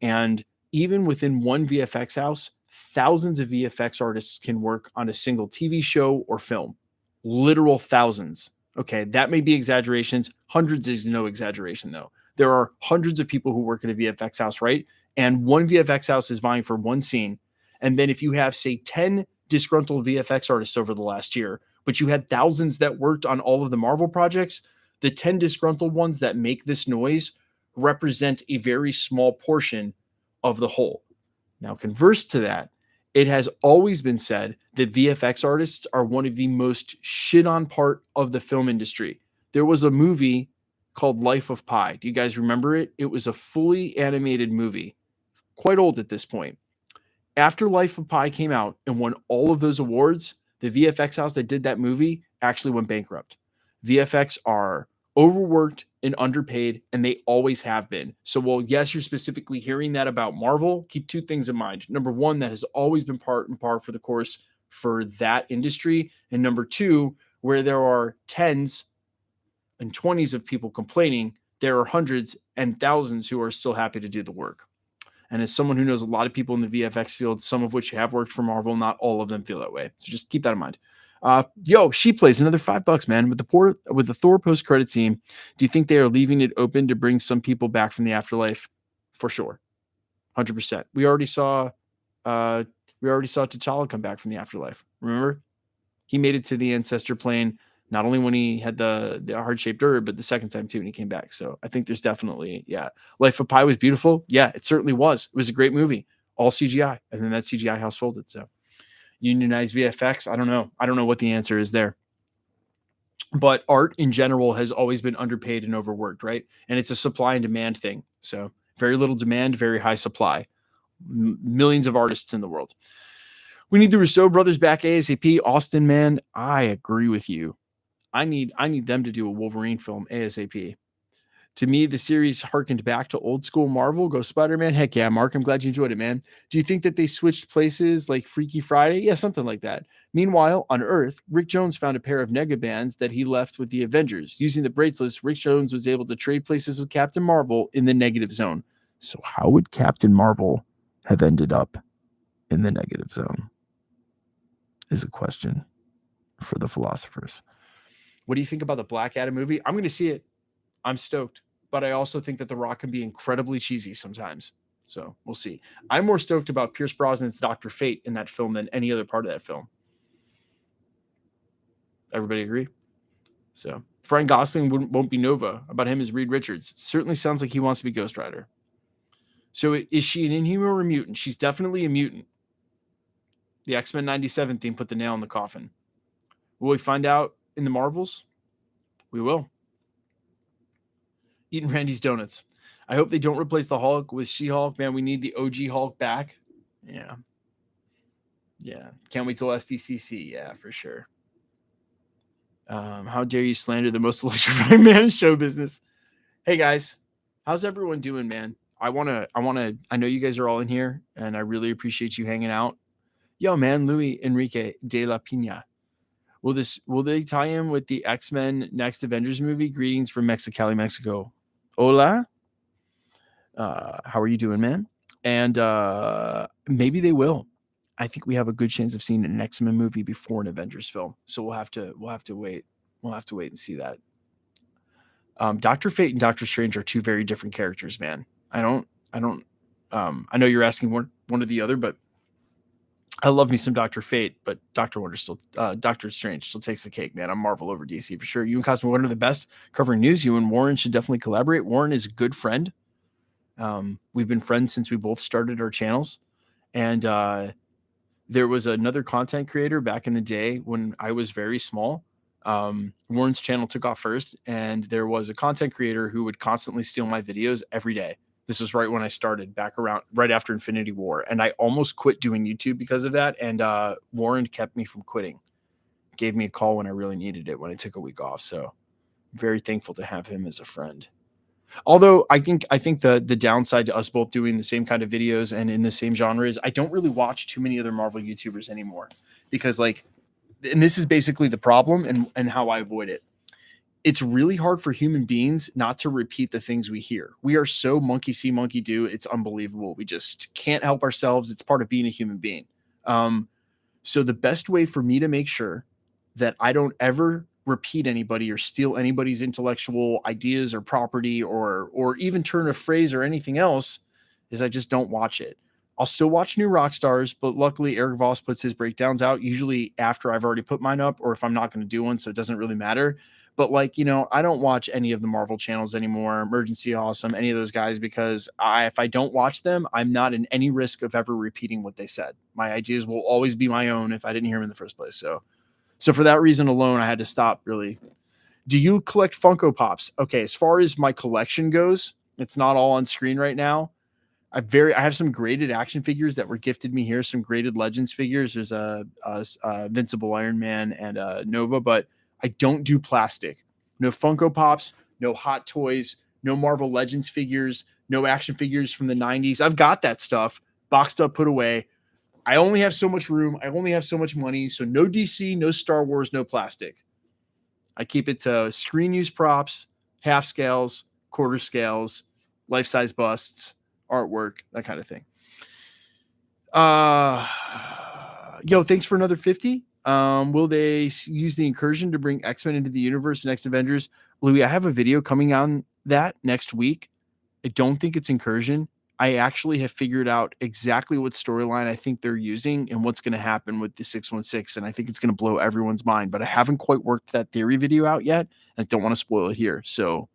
And even within one VFX house, thousands of VFX artists can work on a single TV show or film. Literal thousands. Okay, that may be exaggerations. Hundreds is no exaggeration, though. There are hundreds of people who work at a VFX house, right? And one VFX house is vying for one scene. And then if you have, say, 10 disgruntled VFX artists over the last year, but you had thousands that worked on all of the Marvel projects, the 10 disgruntled ones that make this noise represent a very small portion of the whole. Now, converse to that, it has always been said that VFX artists are one of the most shit on part of the film industry. There was a movie called Life of Pi. Do you guys remember it? It was a fully animated movie, quite old at this point. After Life of Pi came out and won all of those awards, the VFX house that did that movie actually went bankrupt. VFX are overworked and underpaid, and they always have been. So while, yes, you're specifically hearing that about Marvel, keep two things in mind. Number one, that has always been part and par for the course for that industry. And number two, where there are tens and 20s of people complaining, there are hundreds and thousands who are still happy to do the work. And as someone who knows a lot of people in the VFX field, some of which have worked for Marvel, not all of them feel that way. So just keep that in mind. She plays another $5, man. With the Thor post-credit scene, do you think they are leaving it open to bring some people back from the afterlife? For sure. 100%. We already saw T'Challa come back from the afterlife. Remember? He made it to the ancestor plane, not only when he had the heart-shaped herb, but the second time too, when he came back. So I think there's definitely, Life of Pi was beautiful. Yeah, it certainly was. It was a great movie. All CGI. And then that CGI house folded. So unionized VFX, I don't know. I don't know what the answer is there. But art in general has always been underpaid and overworked, right? And it's a supply and demand thing. So very little demand, very high supply. Millions of artists in the world. We need the Rousseau brothers back ASAP. Austin, man, I agree with you. I need them to do a Wolverine film ASAP. To me, the series harkened back to old school Marvel. Go Spider-Man. Heck yeah, Mark. I'm glad you enjoyed it, man. Do you think that they switched places like Freaky Friday? Yeah, something like that. Meanwhile, on Earth, Rick Jones found a pair of negabands that he left with the Avengers. Using the bracelets, Rick Jones was able to trade places with Captain Marvel in the negative zone. So how would Captain Marvel have ended up in the negative zone? Is a question for the philosophers. What do you think about the Black Adam movie? I'm going to see it. I'm stoked. But I also think that The Rock can be incredibly cheesy sometimes. So we'll see. I'm more stoked about Pierce Brosnan's Dr. Fate in that film than any other part of that film. Everybody agree? So Ryan Gosling won't be Nova. About him is Reed Richards. It certainly sounds like he wants to be Ghost Rider. So is she an Inhuman or a mutant? She's definitely a mutant. The X-Men 97 theme put the nail in the coffin. Will we find out in the Marvels? We will. Eating Randy's Donuts. I hope they don't replace the Hulk with She-Hulk. Man, we need the OG Hulk back. Yeah. Yeah. Can't wait till SDCC. Yeah, for sure. How dare you slander the most electrifying man in show business? Hey guys, how's everyone doing, man? I know you guys are all in here, and I really appreciate you hanging out. Yo, man, Louis Enrique de la Pina. Will they tie in with the X-Men next Avengers movie? Greetings from Mexicali, Mexico. Hola. How are you doing, man? And maybe they will. I think we have a good chance of seeing an X-Men movie before an Avengers film. So we'll have to wait. We'll have to wait and see that. Dr. Fate and Doctor Strange are two very different characters, man. I know you're asking one or the other, but I love me some Dr. Fate, but Doctor Strange still takes the cake, man. I'm Marvel over DC for sure. You and Cosmo Warren are the best covering news. You and Warren should definitely collaborate. Warren is a good friend. We've been friends since we both started our channels, and there was another content creator back in the day when I was very small. Warren's channel took off first, and there was a content creator who would constantly steal my videos every day. This was right when I started, back around right after Infinity War, and I almost quit doing YouTube because of that. And Warren kept me from quitting. Gave me a call when I really needed it when I took a week off. So I'm very thankful to have him as a friend. Although I think the downside to us both doing the same kind of videos and in the same genre is I don't really watch too many other Marvel YouTubers anymore, because and this is basically the problem and how I avoid it. It's really hard for human beings not to repeat the things we hear. We are so monkey see, monkey do. It's unbelievable. We just can't help ourselves. It's part of being a human being. So the best way for me to make sure that I don't ever repeat anybody or steal anybody's intellectual ideas or property or even turn a phrase or anything else is I just don't watch it. I'll still watch New Rock Stars, but luckily Eric Voss puts his breakdowns out usually after I've already put mine up, or if I'm not going to do one, so it doesn't really matter. But I don't watch any of the Marvel channels anymore, Emergency Awesome, any of those guys, because if I don't watch them, I'm not in any risk of ever repeating what they said. My ideas will always be my own if I didn't hear them in the first place. So for that reason alone, I had to stop, really. Do you collect Funko Pops? Okay, as far as my collection goes, it's not all on screen right now. I have some graded action figures that were gifted me here, some graded Legends figures. There's a Invincible Iron Man and a Nova, but I don't do plastic. No Funko Pops, no Hot Toys, no Marvel Legends figures, no action figures from the 90s. I've got that stuff boxed up, put away. I only have so much room. I only have so much money. So no DC, no Star Wars, no plastic. I keep it to screen use props, half scales, quarter scales, life-size busts, artwork, that kind of thing. Yo, thanks for another 50. Will they use the incursion to bring X-Men into the universe next Avengers? Louis, I have a video coming on that next week. I don't think it's incursion. I actually have figured out exactly what storyline I think they're using and what's going to happen with the 616. And I think it's going to blow everyone's mind, but I haven't quite worked that theory video out yet. And I don't want to spoil it here. So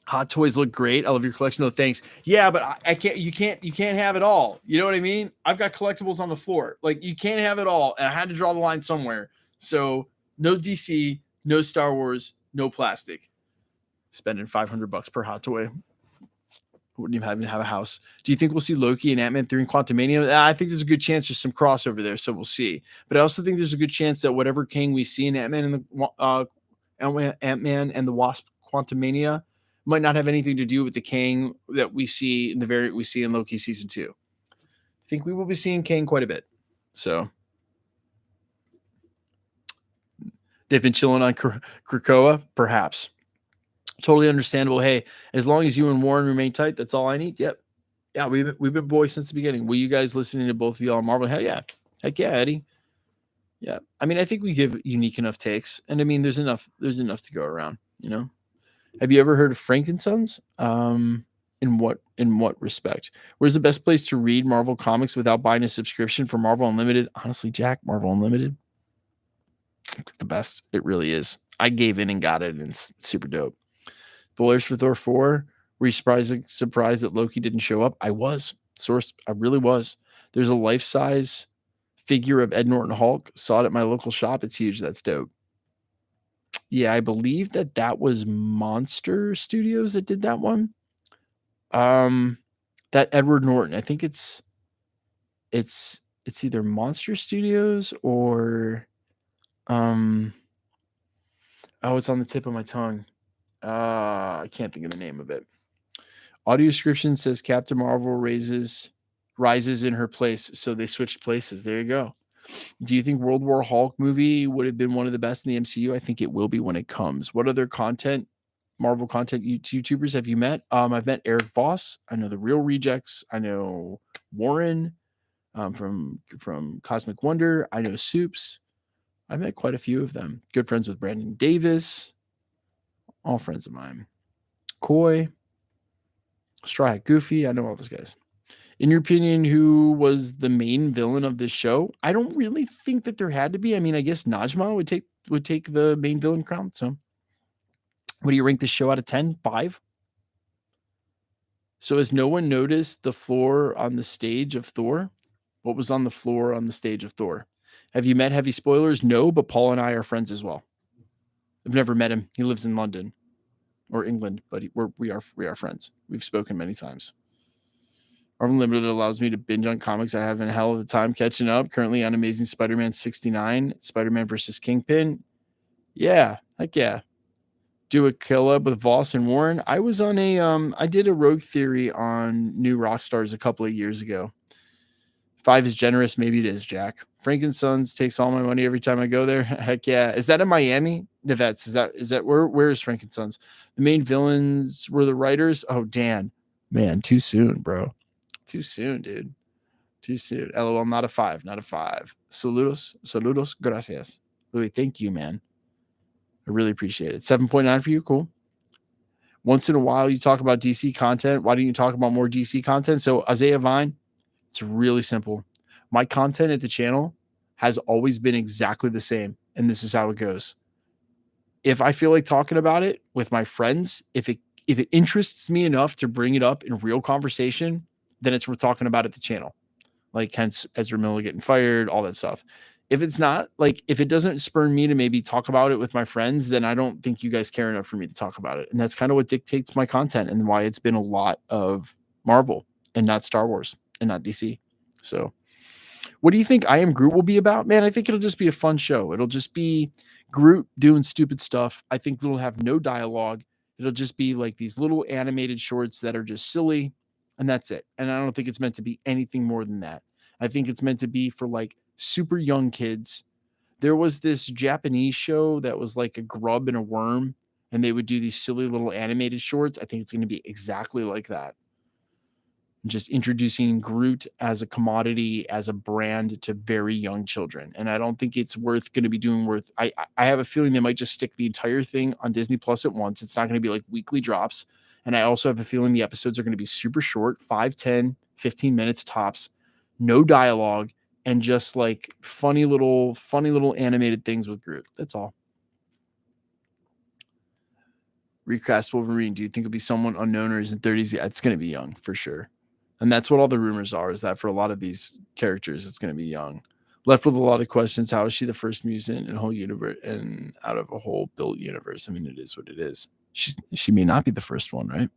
Hot Toys look great. I love your collection though. Thanks. Yeah, but I can't, you can't have it all. You know what I mean? I've got collectibles on the floor. Like, you can't have it all. And I had to draw the line somewhere. So no DC, no Star Wars, no plastic. Spending $500 per Hot Toy. Wouldn't even have a house. Do you think we'll see Loki and Ant-Man 3 in Quantumania? I think there's a good chance there's some crossover there, so we'll see. But I also think there's a good chance that whatever Kang we see in Ant-Man and the Wasp Quantumania might not have anything to do with the Kang that we see in the variant we see in Loki season 2. I think we will be seeing Kang quite a bit. So they've been chilling on Krakoa, perhaps. Totally understandable. Hey, as long as you and Warren remain tight, that's all I need. Yep. Yeah, we've been boys since the beginning. Will you guys listening to both of y'all on Marvel? Hell yeah. Heck yeah, Eddie. Yeah. I mean, I think we give unique enough takes. And I mean, there's enough to go around, you know? Have you ever heard of Frankensons? In what respect? Where's the best place to read Marvel comics without buying a subscription for Marvel Unlimited? Honestly, Jack, Marvel Unlimited. The best. It really is. I gave in and got it, and it's super dope. Spoilers for Thor 4. Were you surprised that Loki didn't show up? I was. Source, I really was. There's a life-size figure of Ed Norton Hulk. Saw it at my local shop. It's huge. That's dope. Yeah, I believe that was Monster Studios that did that one. That Edward Norton. I think it's It's either Monster Studios or it's on the tip of my tongue. I can't think of the name of it. Audio description says Captain Marvel rises in her place, so they switched places. There you go. Do you think World War Hulk movie would have been one of the best in the MCU? I think it will be when it comes. What other Marvel content YouTubers have you met? I've met Eric Voss. I know the Real Rejects. I know Warren from Cosmic Wonder. I know Soups. I've met quite a few of them. Good friends with Brandon Davis. All friends of mine. Coy. Straw Hat Goofy. I know all those guys. In your opinion, who was the main villain of this show? I don't really think that there had to be. I mean, I guess Najma would take the main villain crown. So, what do you rank this show out of 10? 5? So, has no one noticed the floor on the stage of Thor? What was on the floor on the stage of Thor? Have you met Heavy Spoilers? No, but Paul and I are friends as well. I've never met him. He lives in London or England, but we are friends. We've spoken many times. Marvel Unlimited allows me to binge on comics. I have a hell of a time catching up. Currently on Amazing Spider-Man 69, Spider-Man versus Kingpin. Yeah, heck yeah. Do a kill-up with Voss and Warren. I was on I did a Rogue Theory on New Rockstars a couple of years ago. 5 is generous. Maybe it is, Jack. Frankensons takes all my money every time I go there. Heck yeah. Is that in Miami? Nivets, is that where is Frankensons? The main villains were the writers. Oh, Dan. Man, too soon, bro. Too soon, dude. Too soon. LOL, not a 5. Not a 5. Saludos, gracias. Louis, thank you, man. I really appreciate it. 7.9 for you. Cool. Once in a while, you talk about DC content. Why don't you talk about more DC content? So, Isaiah Vine, it's really simple. My content at the channel has always been exactly the same, and this is how it goes. If I feel like talking about it with my friends, if it interests me enough to bring it up in real conversation, then it's worth talking about at the channel. Like hence Ezra Miller getting fired, all that stuff. If it's not, like if it doesn't spur me to maybe talk about it with my friends, then I don't think you guys care enough for me to talk about it. And that's kind of what dictates my content and why it's been a lot of Marvel and not Star Wars and not DC. So what do you think I Am Groot will be about? Man, I think it'll just be a fun show. It'll just be Groot doing stupid stuff. I think it'll have no dialogue. It'll just be like these little animated shorts that are just silly, and that's it. And I don't think it's meant to be anything more than that. I think it's meant to be for like super young kids. There was this Japanese show that was like a grub and a worm, and they would do these silly little animated shorts. I think it's going to be exactly like that. Just introducing Groot as a commodity, as a brand to very young children. And I don't think it's going to be doing worth. I have a feeling they might just stick the entire thing on Disney Plus at once. It's not going to be like weekly drops. And I also have a feeling the episodes are going to be super short, 5, 10, 15 minutes tops, no dialogue, and just like funny little animated things with Groot. That's all. Recast Wolverine. Do you think it'll be someone unknown or is in 30s? Yeah, it's going to be young for sure. And that's what all the rumors are, is that for a lot of these characters, it's going to be young. Left with a lot of questions. How is she the first mutant in a whole universe and out of a whole built universe? I mean, it is what it is. She may not be the first one, right?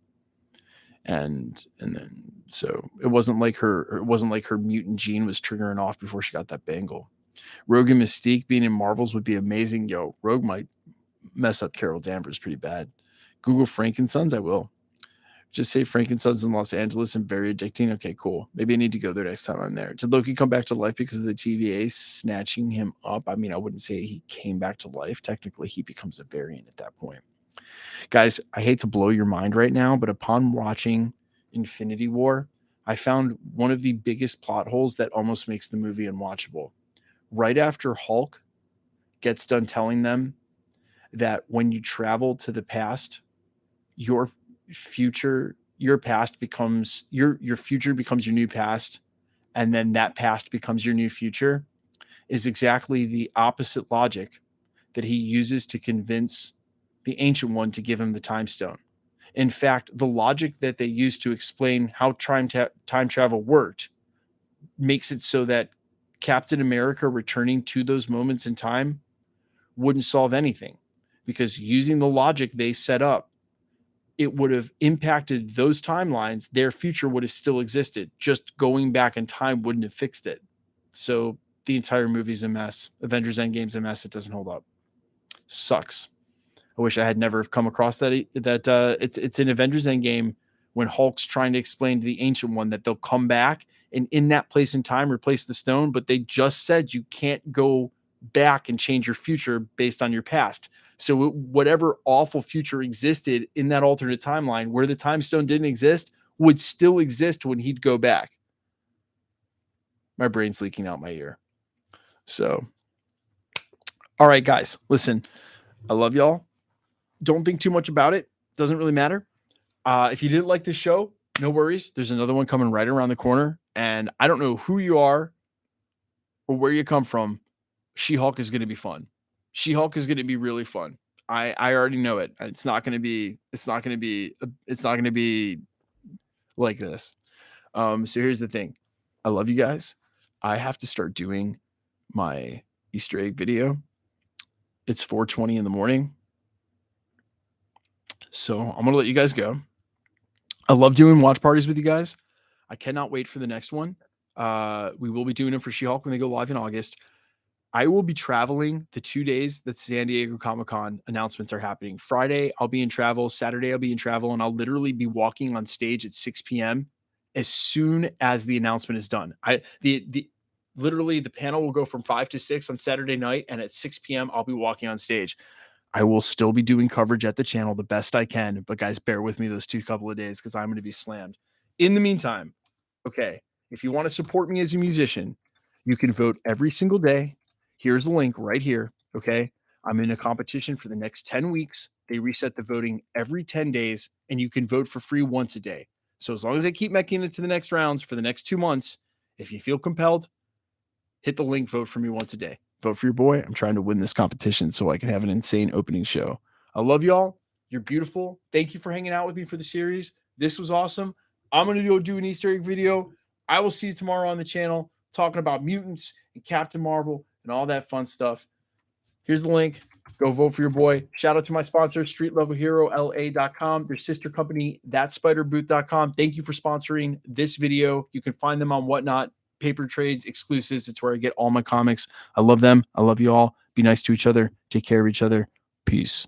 And then so it wasn't like her mutant gene was triggering off before she got that bangle. Rogue and Mystique being in Marvels would be amazing. Yo, Rogue might mess up Carol Danvers pretty bad. Google Frankensons, I will. Just say Frankensons in Los Angeles and very addicting. Okay, cool. Maybe I need to go there next time I'm there. Did Loki come back to life because of the TVA snatching him up? I mean, I wouldn't say he came back to life. Technically, he becomes a variant at that point. Guys, I hate to blow your mind right now, but upon watching Infinity War, I found one of the biggest plot holes that almost makes the movie unwatchable. Right after Hulk gets done telling them that when you travel to the past, your past becomes your future becomes your new past, and then that past becomes your new future, is exactly the opposite logic that he uses to convince the Ancient One to give him the time stone. In fact, the logic that they used to explain how time travel worked makes it so that Captain America returning to those moments in time wouldn't solve anything, because using the logic they set up, it would have impacted those timelines, their future would have still existed. Just going back in time wouldn't have fixed it. So the entire movie's a mess. Avengers Endgame's a mess. It doesn't hold up. Sucks. I wish I had never come across that. It's in Avengers Endgame when Hulk's trying to explain to the Ancient One that they'll come back and in that place and time replace the stone, but they just said you can't go back and change your future based on your past. So whatever awful future existed in that alternate timeline where the time stone didn't exist would still exist when he'd go back. My brain's leaking out my ear. So, all right, guys, listen, I love y'all. Don't think too much about it. Doesn't really matter. If you didn't like this show, no worries. There's another one coming right around the corner. And I don't know who you are or where you come from. She-Hulk is going to be fun. She-Hulk is going to be really fun. I already know it. It's not going to be like this. So here's the thing. I love you guys. I have to start doing my Easter egg video. It's 4:20 in the morning. So I'm going to let you guys go. I love doing watch parties with you guys. I cannot wait for the next one. We will be doing them for She-Hulk when they go live in August. I will be traveling the 2 days that San Diego Comic-Con announcements are happening. Friday, I'll be in travel. Saturday, I'll be in travel, and I'll literally be walking on stage at 6 p.m. as soon as the announcement is done. Literally, the panel will go from 5 to 6 on Saturday night, and at 6 p.m., I'll be walking on stage. I will still be doing coverage at the channel the best I can, but guys, bear with me those couple of days because I'm going to be slammed. In the meantime, okay, if you want to support me as a musician, you can vote every single day. Here's the link right here, okay? I'm in a competition for the next 10 weeks. They reset the voting every 10 days, and you can vote for free once a day. So as long as I keep making it to the next rounds for the next 2 months, if you feel compelled, hit the link, vote for me once a day. Vote for your boy. I'm trying to win this competition so I can have an insane opening show. I love y'all. You're beautiful. Thank you for hanging out with me for the series. This was awesome. I'm going to go do an Easter egg video. I will see you tomorrow on the channel talking about mutants and Captain Marvel and all that fun stuff. Here's the link. Go vote for your boy. Shout out to my sponsor, StreetLevelHeroLA.com, their sister company, ThatSpiderBooth.com. Thank you for sponsoring this video. You can find them on Whatnot, paper trades, exclusives. It's where I get all my comics. I love them. I love you all. Be nice to each other. Take care of each other. Peace.